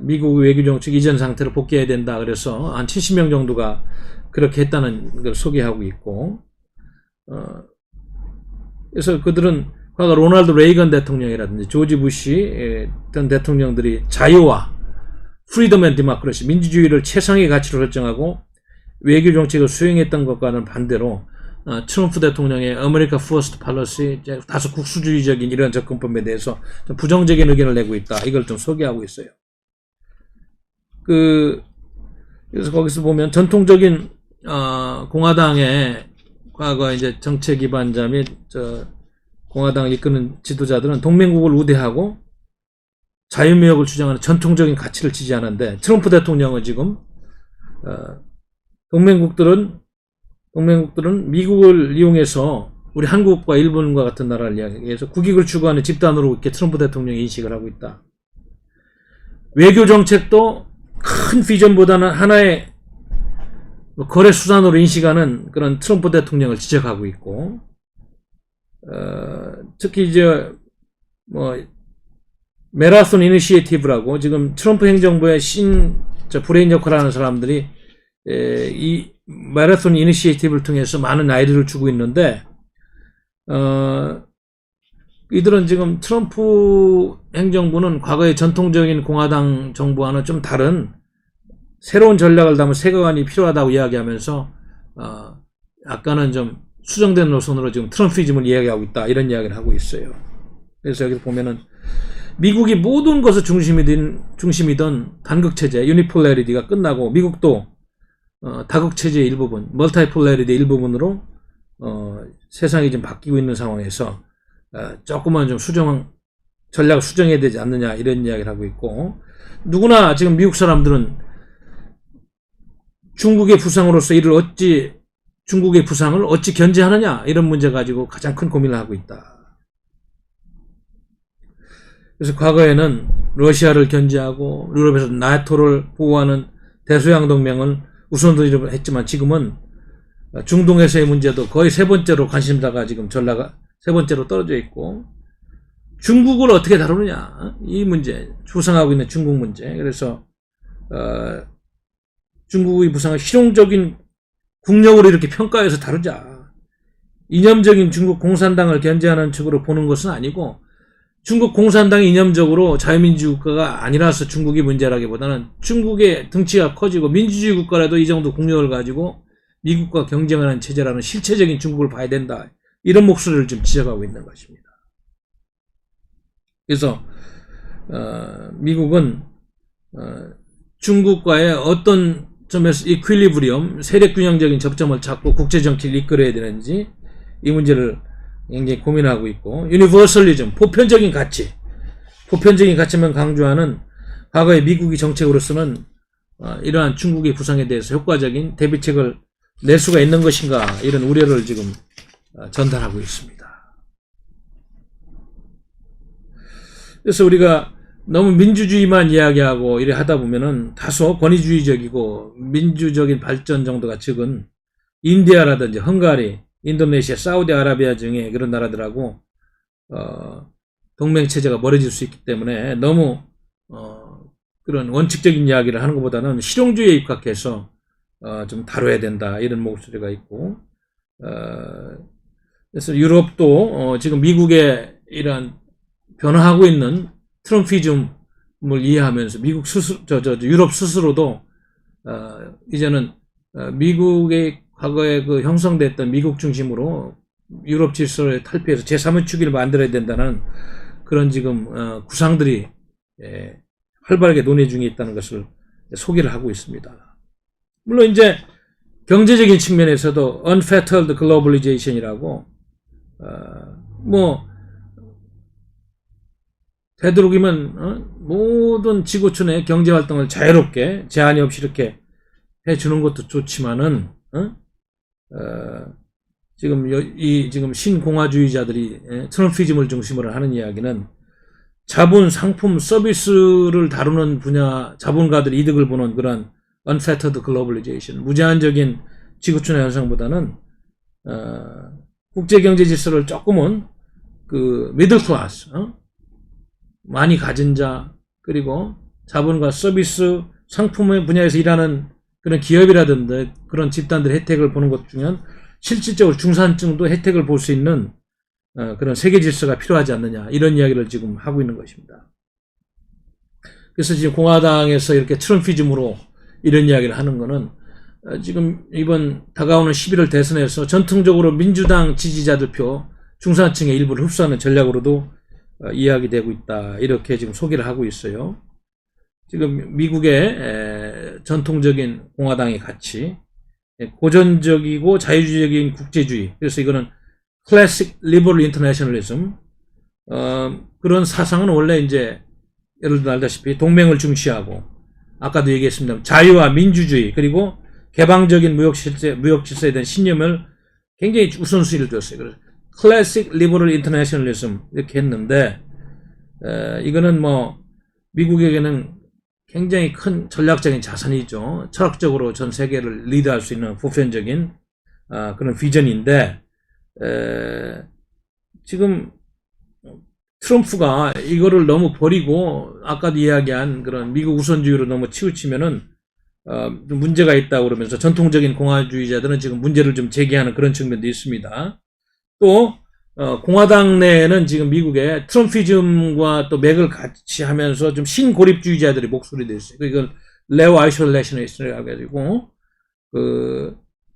미국 외교 정책 이전 상태로 복귀해야 된다. 그래서 한 70명 정도가 그렇게 했다는 걸 소개하고 있고, 그래서 그들은 과거 로널드 레이건 대통령이라든지 조지 부시 전 대통령들이 자유와 프리덤 앤 디모크래시, 민주주의를 최상의 가치로 설정하고 외교 정책을 수행했던 것과는 반대로 트럼프 대통령의 아메리카 퍼스트 팔러시, 다소 국수주의적인 이런 접근법에 대해서 좀 부정적인 의견을 내고 있다. 이걸 좀 소개하고 있어요. 그래서 거기서 보면 전통적인 공화당의 과거 이제 정책 기반자 및 공화당을 이끄는 지도자들은 동맹국을 우대하고 자유무역을 주장하는 전통적인 가치를 지지하는데, 트럼프 대통령은 지금 동맹국들은 미국을 이용해서 우리 한국과 일본과 같은 나라를 이야기해서 국익을 추구하는 집단으로 이렇게 트럼프 대통령이 인식을 하고 있다. 외교 정책도 큰 비전보다는 하나의 거래 수단으로 인식하는 그런 트럼프 대통령을 지적하고 있고, 특히 이제 메라톤 이니시에이티브라고 지금 트럼프 행정부의 브레인 역할을 하는 사람들이 이 메라톤 이니시에이티브를 통해서 많은 아이디어를 주고 있는데, 이들은 지금 트럼프 행정부는 과거의 전통적인 공화당 정부와는 좀 다른 새로운 전략을 담은 세계관이 필요하다고 이야기하면서 약간은 좀 수정된 노선으로 지금 트럼피즘을 이야기하고 있다, 이런 이야기를 하고 있어요. 그래서 여기서 보면은 미국이 모든 것의 중심이던 단극체제 유니폴라리티가 끝나고 미국도 다극체제의 일부분, 멀티폴라리티의 일부분으로 세상이 좀 바뀌고 있는 상황에서 조금만 좀 전략을 수정해야 되지 않느냐, 이런 이야기를 하고 있고, 누구나 지금 미국 사람들은 중국의 부상으로서 중국의 부상을 어찌 견제하느냐, 이런 문제 가지고 가장 큰 고민을 하고 있다. 그래서 과거에는 러시아를 견제하고 유럽에서 나토를 보호하는 대서양 동맹을 우선순위로 했지만, 지금은 중동에서의 문제도 거의 세 번째로 관심사가 지금 전략가 세 번째로 떨어져 있고, 중국을 어떻게 다루느냐, 이 문제, 부상하고 있는 중국 문제. 그래서 중국의 부상을 실용적인 국력으로 이렇게 평가해서 다루자. 이념적인 중국 공산당을 견제하는 측으로 보는 것은 아니고, 중국 공산당이 이념적으로 자유민주 국가가 아니라서 중국이 문제라기보다는 중국의 덩치가 커지고 민주주의 국가라도 이 정도 국력을 가지고 미국과 경쟁하는 체제라는 실체적인 중국을 봐야 된다, 이런 목소리를 좀 지적하고 있는 것입니다. 그래서 미국은 중국과의 어떤 점에서 이퀄리브리엄, 세력균형적인 접점을 찾고 국제정치를 이끌어야 되는지, 이 문제를 굉장히 고민하고 있고, 유니버설리즘, 보편적인 가치만 강조하는 과거의 미국의 정책으로서는 이러한 중국의 부상에 대해서 효과적인 대비책을 낼 수가 있는 것인가, 이런 우려를 지금 전달하고 있습니다. 그래서 우리가 너무 민주주의만 이야기하고 이래 하다 보면은 다소 권위주의적이고 민주적인 발전 정도가 적은 인디아라든지 헝가리, 인도네시아, 사우디아라비아 등의 그런 나라들하고 동맹체제가 멀어질 수 있기 때문에 너무 그런 원칙적인 이야기를 하는 것보다는 실용주의에 입각해서 좀 다뤄야 된다, 이런 목소리가 있고, 그래서 유럽도 지금 미국의 이런 변화하고 있는 트럼피즘을 이해하면서 미국 유럽 스스로도 이제는 미국의 과거에 형성됐던 미국 중심으로 유럽 질서를 탈피해서 제3의 축일을 만들어야 된다는 그런 지금 구상들이 활발하게 논의 중에 있다는 것을 소개를 하고 있습니다. 물론 이제 경제적인 측면에서도 unfettered globalization이라고 되도록이면 모든 지구촌의 경제활동을 자유롭게 제한이 없이 이렇게 해주는 것도 좋지만은 지금 신공화주의자들이 트럼피즘을 중심으로 하는 이야기는 자본, 상품, 서비스를 다루는 분야 자본가들이 이득을 보는 그런 unfettered globalization, 무제한적인 지구촌의 현상보다는 국제경제 질서를 조금은 미들 클래스, 많이 가진 자, 그리고 자본과 서비스, 상품의 분야에서 일하는 그런 기업이라든지 그런 집단들의 혜택을 보는 것 중엔 실질적으로 중산층도 혜택을 볼 수 있는 그런 세계 질서가 필요하지 않느냐, 이런 이야기를 지금 하고 있는 것입니다. 그래서 지금 공화당에서 이렇게 트럼피즘으로 이런 이야기를 하는 거는 지금 이번 다가오는 11월 대선에서 전통적으로 민주당 지지자들 표 중산층의 일부를 흡수하는 전략으로도 이야기되고 있다. 이렇게 지금 소개를 하고 있어요. 지금 미국의 전통적인 공화당의 가치, 고전적이고 자유주의적인 국제주의, 그래서 이거는 클래식 리버럴 인터내셔널리즘, 그런 사상은 원래 이제 여러분들 알다시피 동맹을 중시하고, 아까도 얘기했습니다. 자유와 민주주의, 그리고 개방적인 무역 질서에 대한 신념을 굉장히 우선순위를 줬어요. 그래서 클래식 리버럴 인터내셔널리즘 이렇게 했는데, 이거는 뭐 미국에게는 굉장히 큰 전략적인 자산이죠. 철학적으로 전 세계를 리드할 수 있는 보편적인 그런 비전인데, 지금 트럼프가 이거를 너무 버리고 아까도 이야기한 그런 미국 우선주의로 너무 치우치면은 문제가 있다고 그러면서 전통적인 공화주의자들은 지금 문제를 좀 제기하는 그런 측면도 있습니다. 또 공화당 내에는 지금 미국의 트럼피즘과 또 맥을 같이 하면서 좀 신고립주의자들이 목소리도 있어요. 이걸 네오 아이솔레이셔니스트라고 해가지고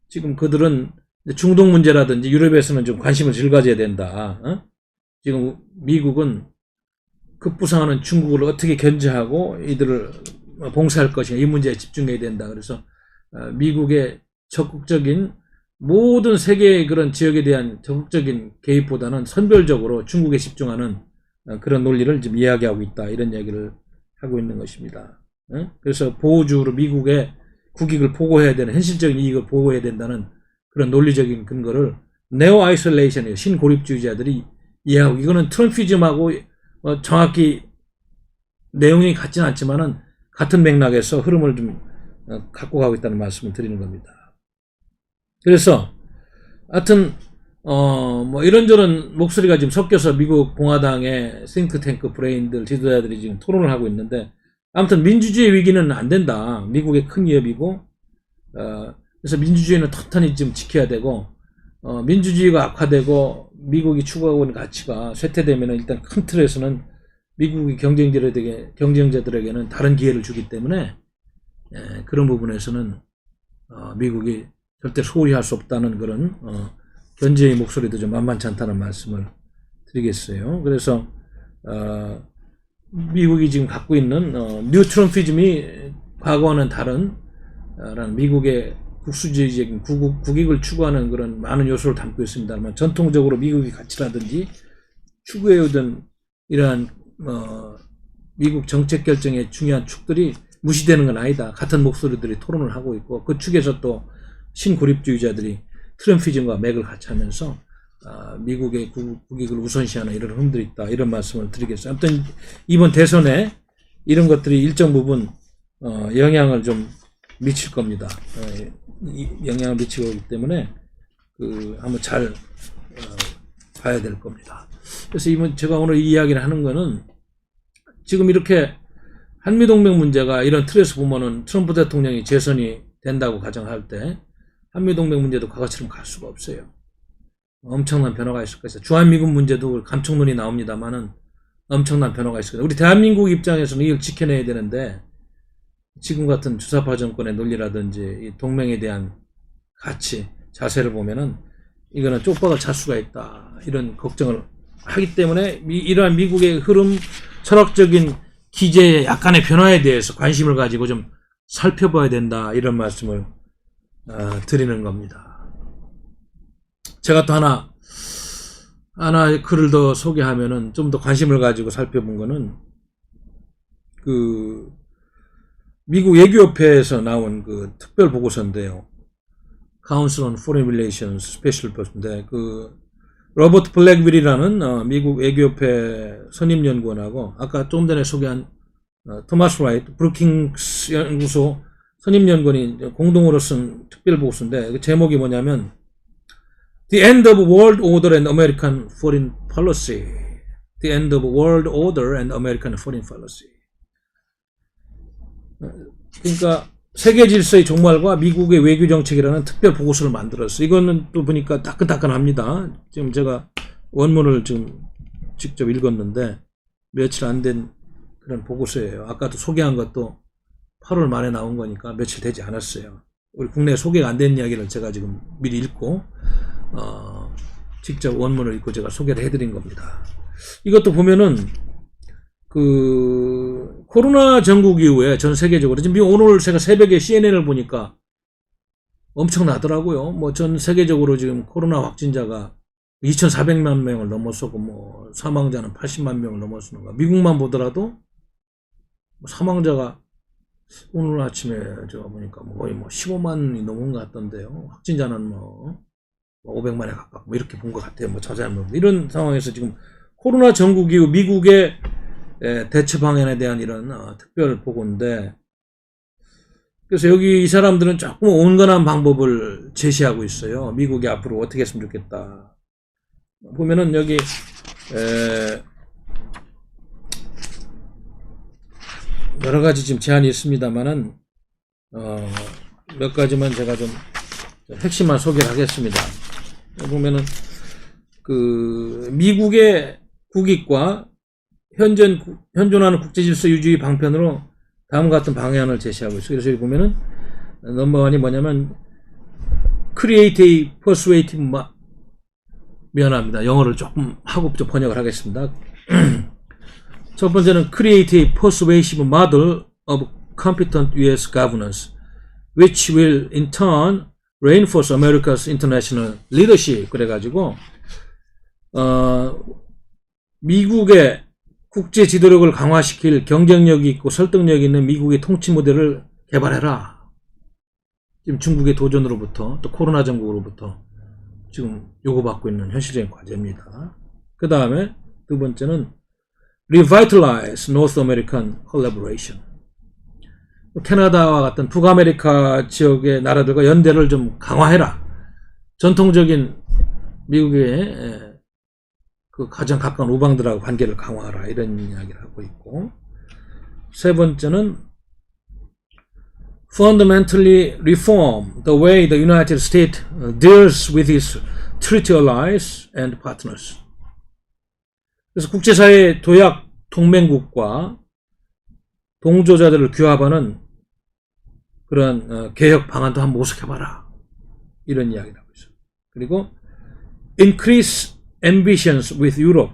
지금 그들은 중동 문제라든지 유럽에서는 좀 관심을 덜 가져야 된다. 지금 미국은 급부상하는 중국을 어떻게 견제하고 이들을 봉쇄할 것인가, 이 문제에 집중해야 된다. 그래서 미국의 적극적인 모든 세계의 그런 지역에 대한 적극적인 개입보다는 선별적으로 중국에 집중하는 그런 논리를 지금 이야기하고 있다. 이런 얘기를 하고 있는 것입니다. 그래서 보호주로 미국의 국익을 보호해야 되는, 현실적인 이익을 보호해야 된다는 그런 논리적인 근거를 네오 아이솔레이션이에요. 신고립주의자들이 이해하고, 이거는 트럼피즘하고 정확히 내용이 같지는 않지만은 같은 맥락에서 흐름을 좀 갖고 가고 있다는 말씀을 드리는 겁니다. 그래서 하여튼 뭐 이런저런 목소리가 지금 섞여서 미국 공화당의 싱크탱크 브레인들 지도자들이 지금 토론을 하고 있는데, 아무튼 민주주의 위기는 안 된다. 미국의 큰 위협이고, 그래서 민주주의는 튼튼히 지금 지켜야 되고, 민주주의가 악화되고 미국이 추구하고 있는 가치가 쇠퇴되면 일단 큰 틀에서는 미국의 경쟁자들에게는 다른 기회를 주기 때문에, 그런 부분에서는 미국이 절대 소홀히 할 수 없다는 그런 견제의 목소리도 좀 만만치 않다는 말씀을 드리겠어요. 그래서 미국이 지금 갖고 있는 뉴 트럼피즘이 과거와는 다른 미국의 국수주의적인 국익을 추구하는 그런 많은 요소를 담고 있습니다만, 전통적으로 미국의 가치라든지 추구해오던 이러한 미국 정책 결정의 중요한 축들이 무시되는 건 아니다. 같은 목소리들이 토론을 하고 있고, 그 축에서 또 신고립주의자들이 트럼피즘과 맥을 같이 하면서 미국의 국익을 우선시하는 이런 흐름들이 있다. 이런 말씀을 드리겠습니다. 아무튼 이번 대선에 이런 것들이 일정 부분 영향을 좀 미칠 겁니다. 영향을 미치고 있기 때문에 한번 잘 봐야 될 겁니다. 그래서 제가 오늘 이 이야기를 하는 거는, 지금 이렇게 한미동맹 문제가 이런 틀에서 보면은 트럼프 대통령이 재선이 된다고 가정할 때 한미동맹 문제도 과거처럼 갈 수가 없어요. 엄청난 변화가 있을 것이다. 주한미군 문제도 감촉론이 나옵니다만은 엄청난 변화가 있을 것이다. 우리 대한민국 입장에서는 이걸 지켜내야 되는데, 지금 같은 주사파 정권의 논리라든지 이 동맹에 대한 가치, 자세를 보면은 이거는 쪽박을 찰 수가 있다. 이런 걱정을 하기 때문에 이러한 미국의 흐름, 철학적인 기제의 약간의 변화에 대해서 관심을 가지고 좀 살펴봐야 된다. 이런 말씀을 드리는 겁니다. 제가 또 하나 글을 더 소개하면은 좀 더 관심을 가지고 살펴본 거는 미국 외교협회에서 나온 특별 보고서인데요. Council on Foreign Relations 스페셜 보고서인데, 로버트 블랙윌이라는 미국 외교협회 선임연구원하고, 아까 조금 전에 소개한 토마스 라이트 브루킹스 연구소 선임연구원이 공동으로 쓴 특별 보고서인데, 그 제목이 뭐냐면 The End of World Order and American Foreign Policy. The End of World Order and American Foreign Policy. 그러니까 세계 질서의 종말과 미국의 외교 정책이라는 특별 보고서를 만들었어요. 이거는 또 보니까 따끈따끈합니다. 지금 제가 원문을 좀 직접 읽었는데 며칠 안 된 그런 보고서예요. 아까도 소개한 것도 8월 말에 나온 거니까 며칠 되지 않았어요. 우리 국내에 소개가 안 된 이야기를 제가 지금 미리 읽고 직접 원문을 읽고 제가 소개를 해드린 겁니다. 이것도 보면은 그 코로나 전국 이후에 전 세계적으로 지금 오늘 제가 새벽에 CNN을 보니까 엄청나더라고요. 뭐 전 세계적으로 지금 코로나 확진자가 2,400만 명을 넘어서고 뭐 사망자는 80만 명을 넘어서는 거. 미국만 보더라도 사망자가 오늘 아침에 제가 보니까 거의 뭐 15만이 넘은 것 같던데요. 확진자는 뭐 500만에 가깝고 뭐 이렇게 본 것 같아요. 뭐 자세한 뭐 이런 상황에서 지금 코로나 전국 이후 미국의 대처 방안에 대한 이런 특별 보고인데, 그래서 여기 이 사람들은 조금 온건한 방법을 제시하고 있어요. 미국이 앞으로 어떻게 했으면 좋겠다. 보면은 여기 여러 가지 지금 제안이 있습니다만은 몇 가지만 제가 좀 핵심만 소개를 하겠습니다. 보면은 그 미국의 국익과 현존하는 국제질서 유지 방편으로 다음과 같은 방향을 제시하고 있어요. 그래서 여기 보면은 넘버원이 뭐냐면 create a persuasive 미안합니다. 영어를 조금 하고 좀 번역을 하겠습니다. 첫 번째는 create a persuasive model of competent U.S. governance, which will in turn reinforce America's international leadership. 그래가지고 미국의 국제 지도력을 강화시킬 경쟁력이 있고 설득력이 있는 미국의 통치 모델을 개발해라. 지금 중국의 도전으로부터 또 코로나 정국으로부터 지금 요구받고 있는 현실적인 과제입니다. 그 다음에 두 번째는 revitalize North American collaboration. 캐나다와 같은 북아메리카 지역의 나라들과 연대를 좀 강화해라. 전통적인 미국의 그 가장 가까운 우방들하고 관계를 강화하라. 이런 이야기를 하고 있고, 세 번째는 fundamentally reform the way the United States deals with its treaty allies and partners. 그래서 국제사회 도약 동맹국과 동조자들을 규합하는 그런 개혁 방안도 한번 모색해봐라. 이런 이야기를 하고 있어요. 그리고 increase ambitions with Europe.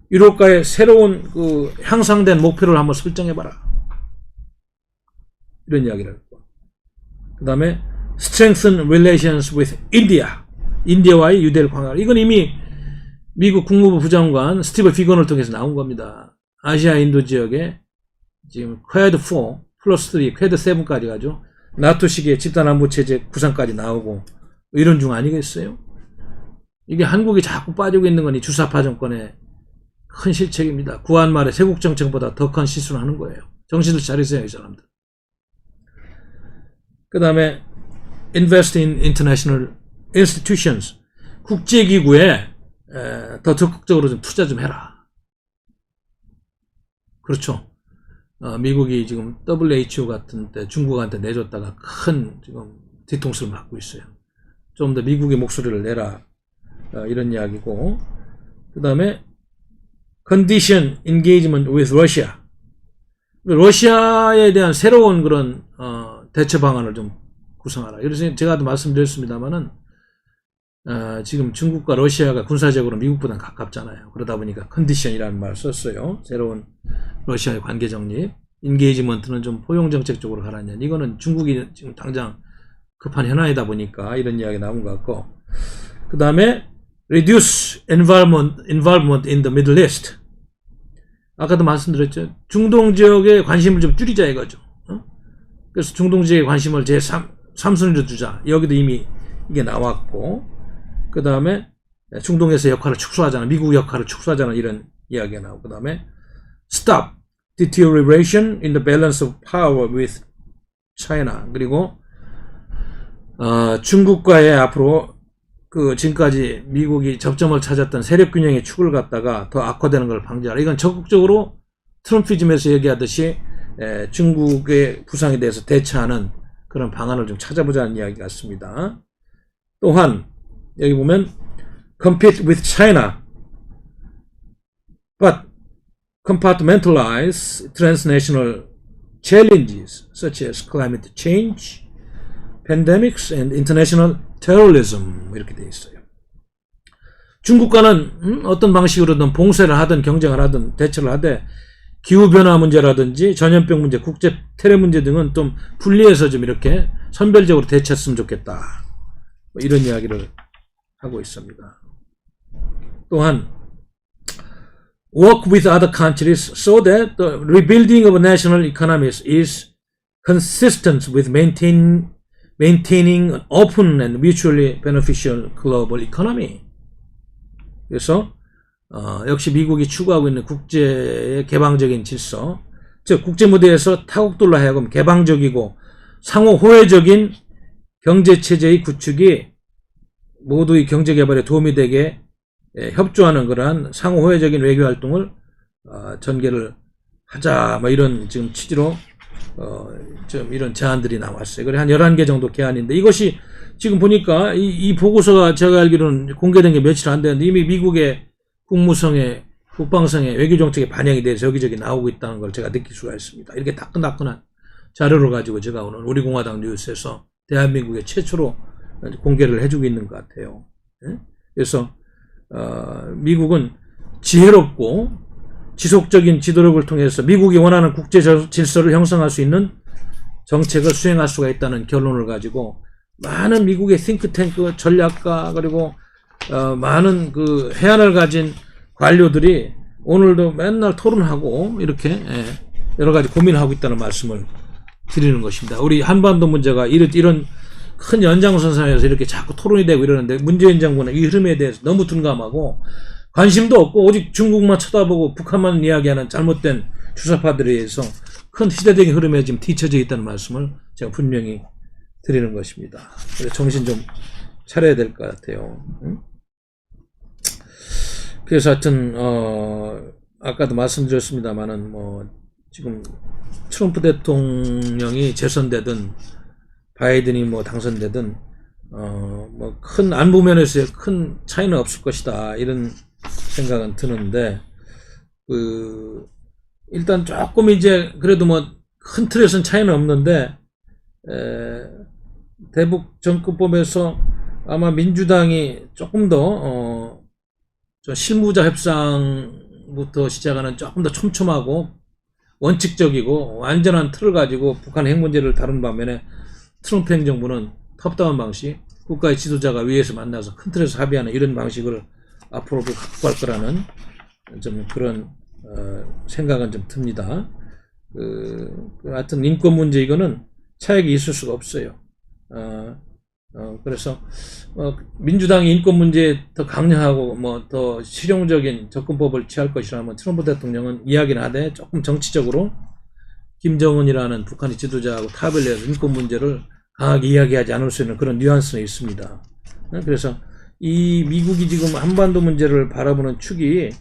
유럽과의 새로운 그 향상된 목표를 한번 설정해봐라. 이런 이야기를 했고, 그 다음에 strengthen relations with India. 인디아와의 유대를 강화하라. 이건 이미 미국 국무부 부장관 스티브 비건을 통해서 나온 겁니다. 아시아 인도 지역에 지금 퀘드 4 플러스 3, 퀘드 7까지 가죠. 나토식의 집단안보체제 구상까지 나오고 이런 중 아니겠어요? 이게 한국이 자꾸 빠지고 있는 건 이 주사파 정권의 큰 실책입니다. 구한말의 세국정책보다 더 큰 실수를 하는 거예요. 정신을 차리세요, 이 사람들. 그 다음에 invest in international institutions. 국제기구에 더 적극적으로 좀 투자 좀 해라. 그렇죠. 미국이 지금 WHO 같은 데 중국한테 내줬다가 큰 지금 뒤통수를 맞고 있어요. 좀 더 미국의 목소리를 내라. 이런 이야기고, 그 다음에 condition engagement with Russia. 러시아에 대한 새로운 그런 대처 방안을 좀 구성하라. 그래서 제가 말씀드렸습니다만은 지금 중국과 러시아가 군사적으로 미국보다 가깝잖아요. 그러다 보니까 컨디션이라는 말을 썼어요. 새로운 러시아의 관계 정립. 인게이지먼트는 좀 포용 정책 쪽으로 가라냐. 이거는 중국이 지금 당장 급한 현안이다 보니까 이런 이야기 나온 것 같고, 그 다음에 reduce involvement in the Middle East. 아까도 말씀드렸죠. 중동 지역에 관심을 좀 줄이자 이거죠. 그래서 중동 지역에 관심을 제3순위로 두자. 여기도 이미 이게 나왔고, 그 다음에 중동에서 역할을 축소하자는, 미국 역할을 축소하자는 이런 이야기가 나오고, 그 다음에 stop deterioration in the balance of power with China. 그리고 중국과의 앞으로 그 지금까지 미국이 접점을 찾았던 세력 균형의 축을 갖다가 더 악화되는 걸 방지하라. 이건 적극적으로 트럼피즘에서 얘기하듯이 중국의 부상에 대해서 대처하는 그런 방안을 좀 찾아보자는 이야기 같습니다. 또한 여기 보면 compete with China but compartmentalize transnational challenges such as climate change, pandemics and international terrorism 이렇게 돼 있어요. 중국과는 어떤 방식으로든 봉쇄를 하든 경쟁을 하든 대처를 하되 기후변화 문제라든지 전염병 문제, 국제 테러 문제 등은 좀 분리해서 좀 이렇게 선별적으로 대처했으면 좋겠다. 뭐 이런 이야기를 하고 있습니다. 또한 work with other countries so that the rebuilding of national economies is consistent with maintaining an open and mutually beneficial global economy. 그래서 역시 미국이 추구하고 있는 국제의 개방적인 질서, 즉 국제 무대에서 타국들로 하여금 개방적이고 상호 호혜적인 경제 체제의 구축이 모두의 경제 개발에 도움이 되게 협조하는 그러한 상호 호혜적인 외교 활동을 전개를 하자, 뭐 이런 지금 취지로 좀 이런 제안들이 나왔어요. 그래 한 11개 정도 개안인데 이것이 지금 보니까 이 보고서가 제가 알기로는 공개된 게 며칠 안 됐는데 이미 미국의 국무성에 국방성에 외교정책에 반영이 돼서 여기저기 나오고 있다는 걸 제가 느낄 수가 있습니다. 이렇게 따끈따끈한 자료를 가지고 제가 오늘 우리공화당 뉴스에서 대한민국의 최초로 공개를 해주고 있는 것 같아요. 그래서 미국은 지혜롭고 지속적인 지도력을 통해서 미국이 원하는 국제 질서를 형성할 수 있는 정책을 수행할 수가 있다는 결론을 가지고 많은 미국의 싱크탱크 전략가 그리고 많은 그 해안을 가진 관료들이 오늘도 맨날 토론하고 이렇게 여러 가지 고민하고 있다는 말씀을 드리는 것입니다. 우리 한반도 문제가 이런 큰 연장선상에서 이렇게 자꾸 토론이 되고 이러는데 문재인 정부는 이 흐름에 대해서 너무 둔감하고 관심도 없고 오직 중국만 쳐다보고 북한만 이야기하는 잘못된 주사파들에 의해서 큰 시대적인 흐름에 지금 뒤처져 있다는 말씀을 제가 분명히 드리는 것입니다. 그래서 정신 좀 차려야 될 것 같아요. 그래서 하여튼 아까도 말씀드렸습니다만은 뭐 지금 트럼프 대통령이 재선되든 바이든이 뭐 당선되든 뭐 큰 안보 면에서의 큰 차이는 없을 것이다 이런 생각은 드는데 일단 조금 이제 그래도 뭐 큰 틀에서는 차이는 없는데 대북 정권법에서 아마 민주당이 조금 더 실무자 협상부터 시작하는 조금 더 촘촘하고 원칙적이고 완전한 틀을 가지고 북한 핵 문제를 다룬 반면에 트럼프 행정부는 톱다운 방식, 국가의 지도자가 위에서 만나서 큰 틀에서 합의하는 이런 방식을 앞으로도 갖고 갈 거라는 좀 그런 생각은 좀 듭니다. 하여튼 인권 문제 이거는 차이가 있을 수가 없어요. 그래서 민주당이 인권 문제에 더 강력하고 뭐 더 실용적인 접근법을 취할 것이라면 트럼프 대통령은 이야기는 하되 조금 정치적으로 김정은이라는 북한의 지도자하고 타협을 해서 인권 문제를 강하게 이야기하지 않을 수 있는 그런 뉘앙스는 있습니다. 그래서 이 미국이 지금 한반도 문제를 바라보는 축이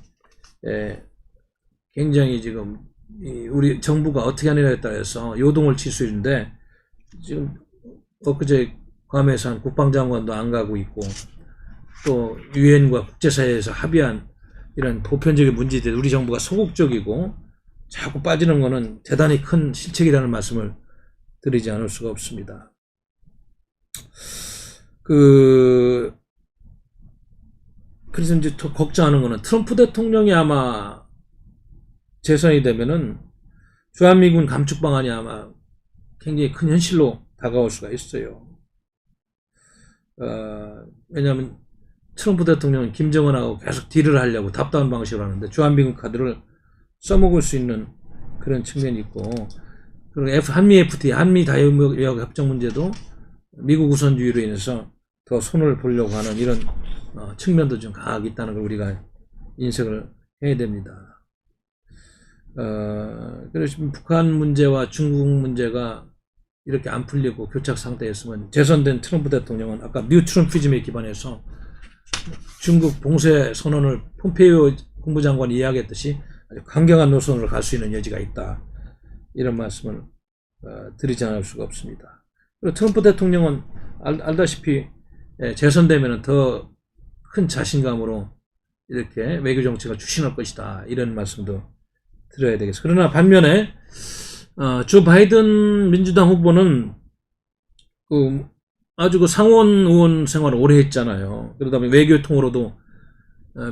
굉장히 지금 우리 정부가 어떻게 하느냐에 따라서 요동을 칠 수 있는데 지금 엊그제 괌에서 한 국방장관도 안 가고 있고 또 유엔과 국제사회에서 합의한 이런 보편적인 문제들 우리 정부가 소극적이고 자꾸 빠지는 거는 대단히 큰 실책이라는 말씀을 드리지 않을 수가 없습니다. 그래서 이제 더 걱정하는 거는 트럼프 대통령이 아마 재선이 되면은 주한미군 감축 방안이 아마 굉장히 큰 현실로 다가올 수가 있어요. 왜냐하면 트럼프 대통령은 김정은하고 계속 딜을 하려고 탑다운 방식으로 하는데 주한미군 카드를 써먹을 수 있는 그런 측면이 있고 그리고 한미 FTA, 한미 자유무역 협정 문제도 미국 우선주의로 인해서 더 손을 보려고 하는 이런 측면도 좀 강하게 있다는 걸 우리가 인식을 해야 됩니다. 그래서 북한 문제와 중국 문제가 이렇게 안 풀리고 교착 상태였으면 재선된 트럼프 대통령은 아까 뉴 트럼피즘에 기반해서 중국 봉쇄 선언을 폼페이오 국무장관이 이야기했듯이 아주 강경한 노선으로 갈 수 있는 여지가 있다. 이런 말씀을 드리지 않을 수가 없습니다. 그리고 트럼프 대통령은 알다시피 재선되면 더 큰 자신감으로 이렇게 외교 정책을 추진할 것이다. 이런 말씀도 드려야 되겠습니다. 그러나 반면에 조 바이든 민주당 후보는 아주 그 상원 의원 생활을 오래 했잖아요. 그러다 보니 외교통으로도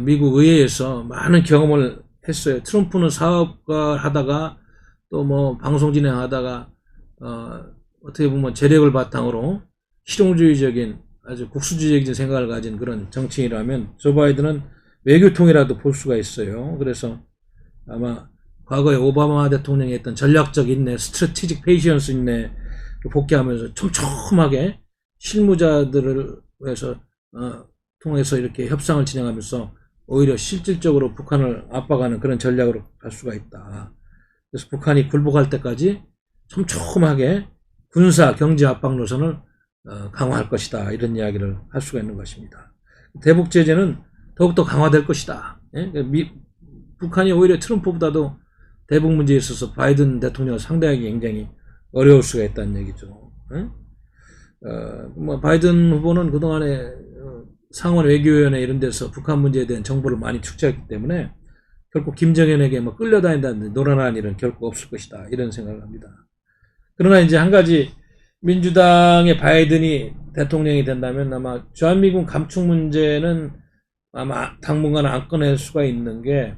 미국 의회에서 많은 경험을 했어요. 트럼프는 사업가 하다가 또 뭐 방송 진행하다가 어떻게 보면 재력을 바탕으로 실용주의적인 아주 국수주의적인 생각을 가진 그런 정치인이라면 조 바이든은 외교통이라도 볼 수가 있어요. 그래서 아마 과거에 오바마 대통령이 했던 전략적 인내, 스트래티직 페이션스 인내 복귀하면서 촘촘하게 실무자들을 해서 통해서 이렇게 협상을 진행하면서 오히려 실질적으로 북한을 압박하는 그런 전략으로 갈 수가 있다. 그래서 북한이 굴복할 때까지 촘촘하게 군사 경제 압박 노선을 강화할 것이다. 이런 이야기를 할 수가 있는 것입니다. 대북 제재는 더욱더 강화될 것이다. 예? 북한이 오히려 트럼프보다도 대북 문제에 있어서 바이든 대통령을 상대하기 굉장히 어려울 수가 있다는 얘기죠. 예? 뭐 바이든 후보는 그동안에 상원 외교위원회 이런 데서 북한 문제에 대한 정보를 많이 축적했기 때문에 결코 김정은에게 뭐 끌려다닌다든지 놀아나는 일은 결코 없을 것이다. 이런 생각을 합니다. 그러나 이제 한 가지 민주당의 바이든이 대통령이 된다면 아마 주한미군 감축 문제는 아마 당분간 안 꺼낼 수가 있는 게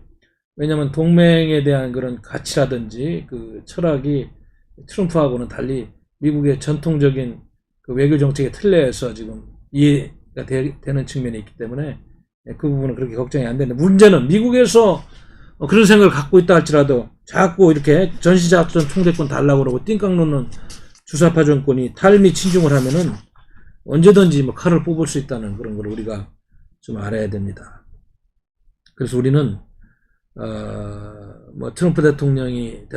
왜냐하면 동맹에 대한 그런 가치라든지 그 철학이 트럼프하고는 달리 미국의 전통적인 그 외교 정책의 틀내에서 지금 이해가 되는 측면이 있기 때문에 그 부분은 그렇게 걱정이 안 되는데 문제는 미국에서 그런 생각을 갖고 있다 할지라도 자꾸 이렇게 전시작전 총대권 달라고 그러고 띵깡 놓는 주사파 정권이 탈미 친중을 하면은 언제든지 뭐 칼을 뽑을 수 있다는 그런 걸 우리가 좀 알아야 됩니다. 그래서 우리는 뭐 트럼프 대통령이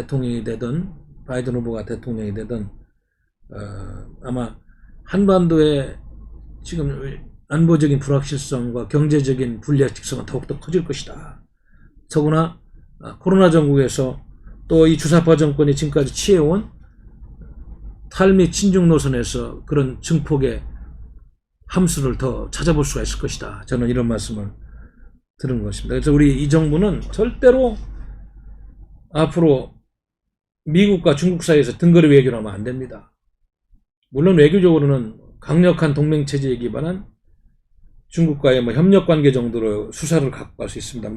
되든 바이든 후보가 대통령이 되든 아마 한반도의 지금 안보적인 불확실성과 경제적인 불리직성은 더욱더 커질 것이다. 더구나 코로나 전국에서 또 이 주사파 정권이 지금까지 취해온 탈미 친중 노선에서 그런 증폭의 함수를 더 찾아볼 수가 있을 것이다. 저는 이런 말씀을 들은 것입니다. 그래서 우리 이 정부는 절대로 앞으로 미국과 중국 사이에서 등거리 외교를 하면 안 됩니다. 물론 외교적으로는 강력한 동맹체제에 기반한 중국과의 뭐 협력관계 정도로 수사를 갖고 갈 수 있습니다.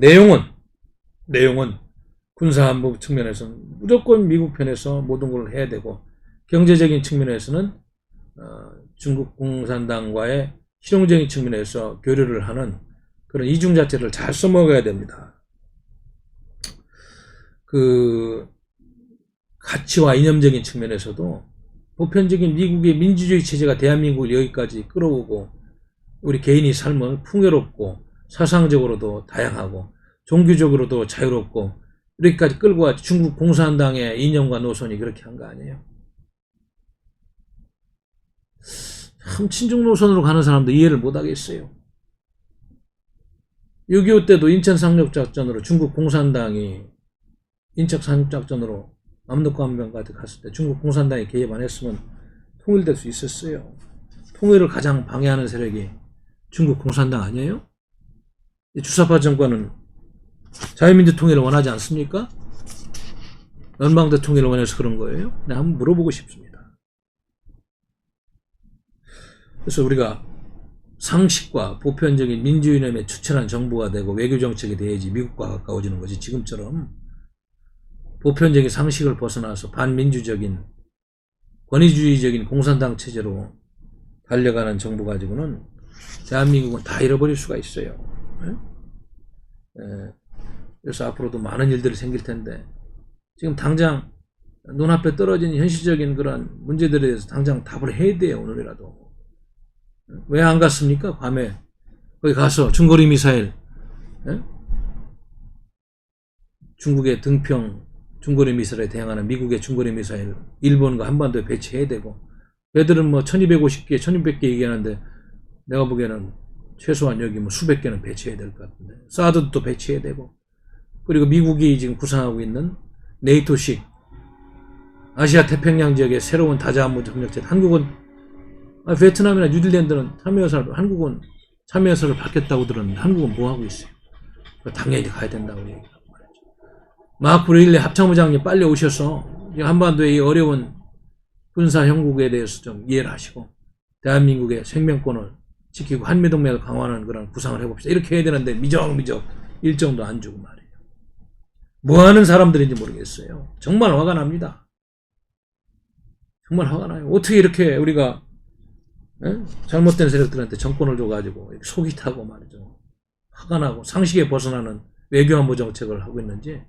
내용은 군사안보 측면에서는 무조건 미국 편에서 모든 걸 해야 되고 경제적인 측면에서는 중국 공산당과의 실용적인 측면에서 교류를 하는 그런 이중 자체를 잘 써먹어야 됩니다. 그 가치와 이념적인 측면에서도 보편적인 미국의 민주주의 체제가 대한민국을 여기까지 끌어오고 우리 개인의 삶은 풍요롭고 사상적으로도 다양하고 종교적으로도 자유롭고 이렇게까지 끌고 와 중국 공산당의 이념과 노선이 그렇게 한 거 아니에요. 참 친중 노선으로 가는 사람도 이해를 못 하겠어요. 6.25 때도 인천 상륙작전으로 중국 공산당이 인천 상륙작전으로 압록강변까지 갔을 때 중국 공산당이 개입 안 했으면 통일될 수 있었어요. 통일을 가장 방해하는 세력이 중국 공산당 아니에요? 주사파 정권은 자유민주 통일을 원하지 않습니까? 연방대 통일을 원해서 그런 거예요? 네, 한번 물어보고 싶습니다. 그래서 우리가 상식과 보편적인 민주이념에 추천한 정부가 되고 외교정책에 대해야지 미국과 가까워지는 거지. 지금처럼 보편적인 상식을 벗어나서 반민주적인 권위주의적인 공산당 체제로 달려가는 정부 가지고는 대한민국은 다 잃어버릴 수가 있어요. 그래서 앞으로도 많은 일들이 생길 텐데 지금 당장 눈앞에 떨어진 현실적인 그런 문제들에 대해서 당장 답을 해야 돼요. 오늘이라도. 왜 안 갔습니까? 밤에 거기 가서 중거리 미사일 중국의 등평 중거리 미사일에 대항하는 미국의 중거리 미사일 일본과 한반도에 배치해야 되고 얘들은 뭐 1250개 1200개 얘기하는데 내가 보기에는 최소한 여기 뭐 수백 개는 배치해야 될 것 같은데 사드도 또 배치해야 되고 그리고 미국이 지금 구상하고 있는 네이토식 아시아 태평양 지역의 새로운 다자항모 협력체 한국은 베트남이나 뉴질랜드는 한국은 참여사를 받겠다고 들었는데 한국은 뭐 하고 있어요? 당연히 가야 된다고 얘기하고 말이죠. 마크 릴리 합참의장님 빨리 오셔서 한반도의 이 어려운 군사 형국에 대해서 좀 이해를 하시고 대한민국의 생명권을 지키고 한미동맹을 강화하는 그런 구상을 해봅시다. 이렇게 해야 되는데 미적미적 일정도 안 주고 말이에요. 뭐 하는 사람들인지 모르겠어요. 정말 화가 납니다. 정말 화가 나요. 어떻게 이렇게 우리가 잘못된 세력들한테 정권을 줘가지고 속이 타고 말이죠. 화가 나고 상식에 벗어나는 외교안보 정책을 하고 있는지.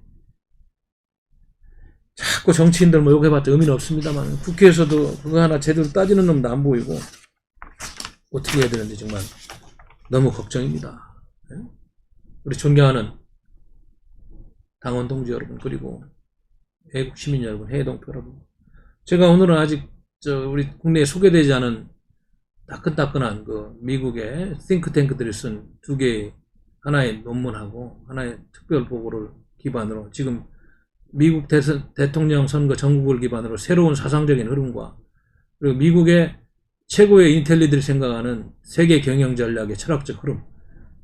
자꾸 정치인들 뭐 욕해봤자 의미는 없습니다만 국회에서도 그거 하나 제대로 따지는 놈도 안 보이고 어떻게 해야 되는지 정말 너무 걱정입니다. 우리 존경하는 당원 동지 여러분, 그리고 애국 시민 여러분, 해외 동포 여러분, 제가 오늘은 아직 우리 국내에 소개되지 않은 따끈따끈한 그 미국의 싱크탱크들이 쓴 두 개의 하나의 논문하고 하나의 특별 보고를 기반으로 지금 미국 대통령 선거 전국을 기반으로 새로운 사상적인 흐름과 그리고 미국의 최고의 인텔리들이 생각하는 세계 경영 전략의 철학적 흐름,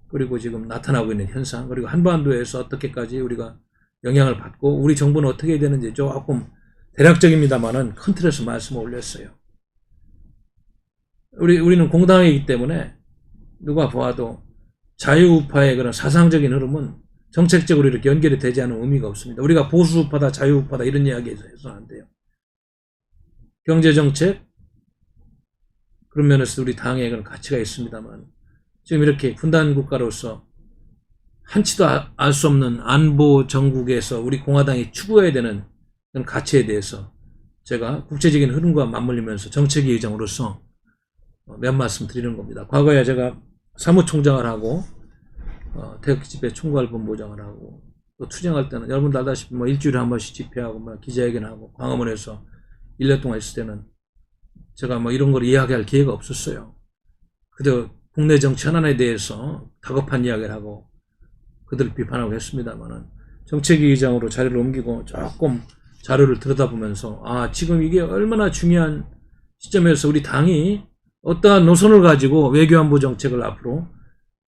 그리고 지금 나타나고 있는 현상, 그리고 한반도에서 어떻게까지 우리가 영향을 받고 우리 정부는 어떻게 해야 되는지 조금 대략적입니다만은 큰 틀에서 말씀을 올렸어요. 우리는 공당이기 때문에 누가 보아도 자유우파의 그런 사상적인 흐름은 정책적으로 이렇게 연결이 되지 않은 의미가 없습니다. 우리가 보수우파다 자유우파다 이런 이야기에서 해서는 안 돼요. 경제정책 그런 면에서 우리 당의 그런 가치가 있습니다만 지금 이렇게 분단 국가로서 한치도 알 수 없는 안보 정국에서 우리 공화당이 추구해야 되는 그런 가치에 대해서 제가 국제적인 흐름과 맞물리면서 정책위 의장으로서 몇 말씀 드리는 겁니다. 과거에 제가 사무총장을 하고 태극기 집회 총괄본부장을 하고 또 투쟁할 때는 여러분들 알다시피 뭐 일주일에 한 번씩 집회하고 뭐 기자회견하고 광화문에서 1년 동안 있을 때는 제가 뭐 이런 걸 이야기할 기회가 없었어요. 그저 국내 정치 현안에 대해서 다급한 이야기를 하고 그들을 비판하고 했습니다만은 정책위 의장으로 자리를 옮기고 조금 자료를 들여다보면서 지금 이게 얼마나 중요한 시점에서 우리 당이 어떠한 노선을 가지고 외교안보 정책을 앞으로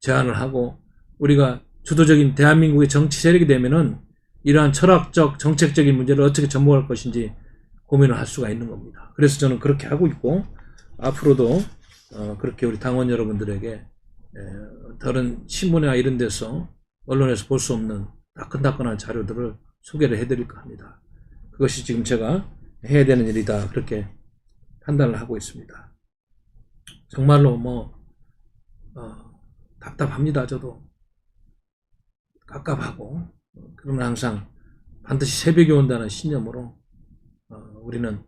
제안을 하고 우리가 주도적인 대한민국의 정치 세력이 되면은 이러한 철학적 정책적인 문제를 어떻게 접목할 것인지 고민을 할 수가 있는 겁니다. 그래서 저는 그렇게 하고 있고 앞으로도 그렇게 우리 당원 여러분들에게 다른 신문이나 이런 데서 언론에서 볼 수 없는 따끈따끈한 자료들을 소개를 해드릴까 합니다. 그것이 지금 제가 해야 되는 일이다 그렇게 판단을 하고 있습니다. 정말로 답답합니다. 저도 갑갑하고 그러면 항상 반드시 새벽이 온다는 신념으로 우리는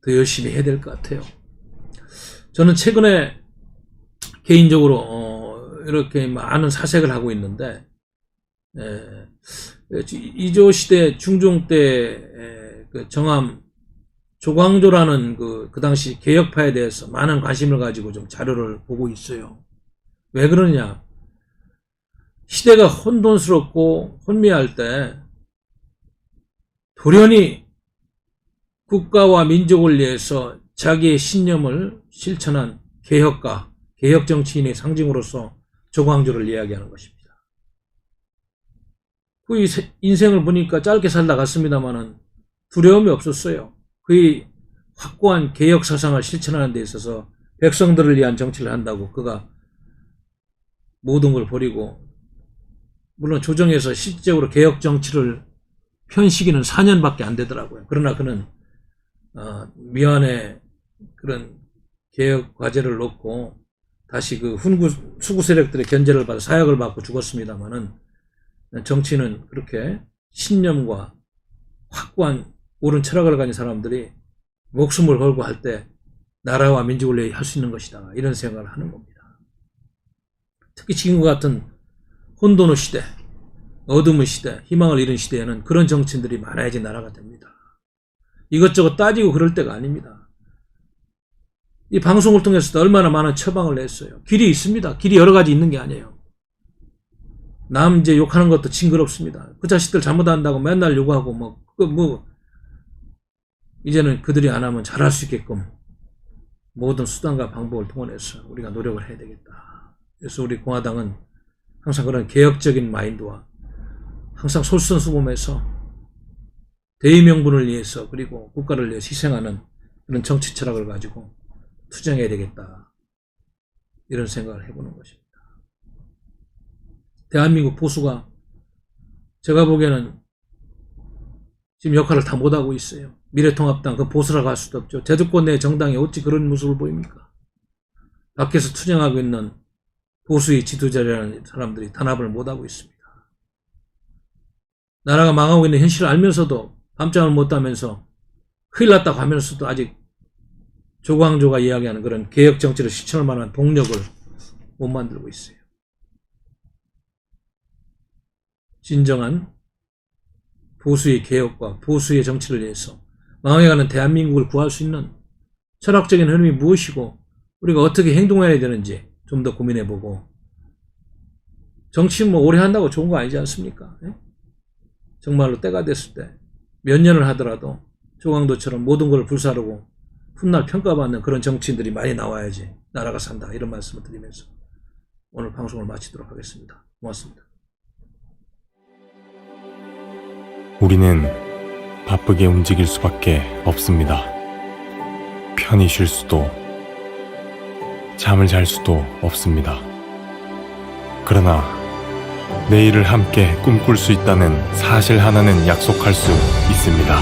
더 열심히 해야 될 것 같아요. 저는 최근에 개인적으로 이렇게 많은 사색을 하고 있는데 이조 시대 중종 때 그 정암 조광조라는 그 당시 개혁파에 대해서 많은 관심을 가지고 좀 자료를 보고 있어요. 왜 그러냐? 시대가 혼돈스럽고 혼미할 때 돌연히 국가와 민족을 위해서 자기의 신념을 실천한 개혁가, 개혁 정치인의 상징으로서 조광조를 이야기하는 것입니다. 그의 인생을 보니까 짧게 살다 갔습니다마는 두려움이 없었어요. 그의 확고한 개혁 사상을 실천하는 데 있어서 백성들을 위한 정치를 한다고 그가 모든 걸 버리고, 물론 조정에서 실질적으로 개혁 정치를 편 시기는 4년밖에 안 되더라고요. 그러나 그는 미완의 그런 개혁 과제를 놓고 다시 그 수구 세력들의 견제를 받아 사역을 받고 죽었습니다마는 정치는 그렇게 신념과 확고한 옳은 철학을 가진 사람들이 목숨을 걸고 할 때 나라와 민족을 위해 할 수 있는 것이다, 이런 생각을 하는 겁니다. 특히 지금과 같은 혼돈의 시대, 어둠의 시대, 희망을 잃은 시대에는 그런 정치인들이 많아야지 나라가 됩니다. 이것저것 따지고 그럴 때가 아닙니다. 이 방송을 통해서도 얼마나 많은 처방을 냈어요. 길이 있습니다. 길이 여러 가지 있는 게 아니에요. 남 이제 욕하는 것도 징그럽습니다. 그 자식들 잘못한다고 맨날 욕하고 이제는 그들이 안 하면 잘할 수 있게끔 모든 수단과 방법을 동원해서 우리가 노력을 해야 되겠다. 그래서 우리 공화당은 항상 그런 개혁적인 마인드와 항상 솔선수범해서 대의명분을 위해서 그리고 국가를 위해서 희생하는 그런 정치 철학을 가지고 투쟁해야 되겠다. 이런 생각을 해보는 것입니다. 대한민국 보수가 제가 보기에는 지금 역할을 다 못하고 있어요. 미래통합당 그 보수라고 할 수도 없죠. 제주권 내 정당이 어찌 그런 모습을 보입니까? 밖에서 투쟁하고 있는 보수의 지도자라는 사람들이 단합을 못하고 있습니다. 나라가 망하고 있는 현실을 알면서도 밤잠을 못 자면서 큰일 났다고 하면서도 아직 조광조가 이야기하는 그런 개혁 정치를 실천할 만한 동력을 못 만들고 있어요. 진정한 보수의 개혁과 보수의 정치를 위해서 망해가는 대한민국을 구할 수 있는 철학적인 흐름이 무엇이고 우리가 어떻게 행동해야 되는지 좀 더 고민해보고, 정치 뭐 오래 한다고 좋은 거 아니지 않습니까? 예? 정말로 때가 됐을 때 몇 년을 하더라도 조광도처럼 모든 걸 불사르고 훗날 평가받는 그런 정치인들이 많이 나와야지 나라가 산다, 이런 말씀을 드리면서 오늘 방송을 마치도록 하겠습니다. 고맙습니다. 우리는 바쁘게 움직일 수밖에 없습니다. 편히 쉴 수도, 잠을 잘 수도 없습니다. 그러나 내일을 함께 꿈꿀 수 있다는 사실 하나는 약속할 수 있습니다.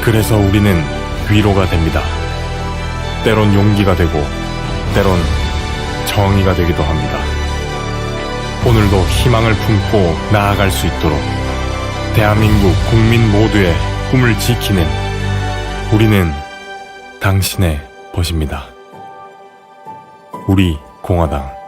그래서 우리는 위로가 됩니다. 때론 용기가 되고 때론 정의가 되기도 합니다. 오늘도 희망을 품고 나아갈 수 있도록 대한민국 국민 모두의 꿈을 지키는 우리는 당신의 벗입니다. 우리 공화당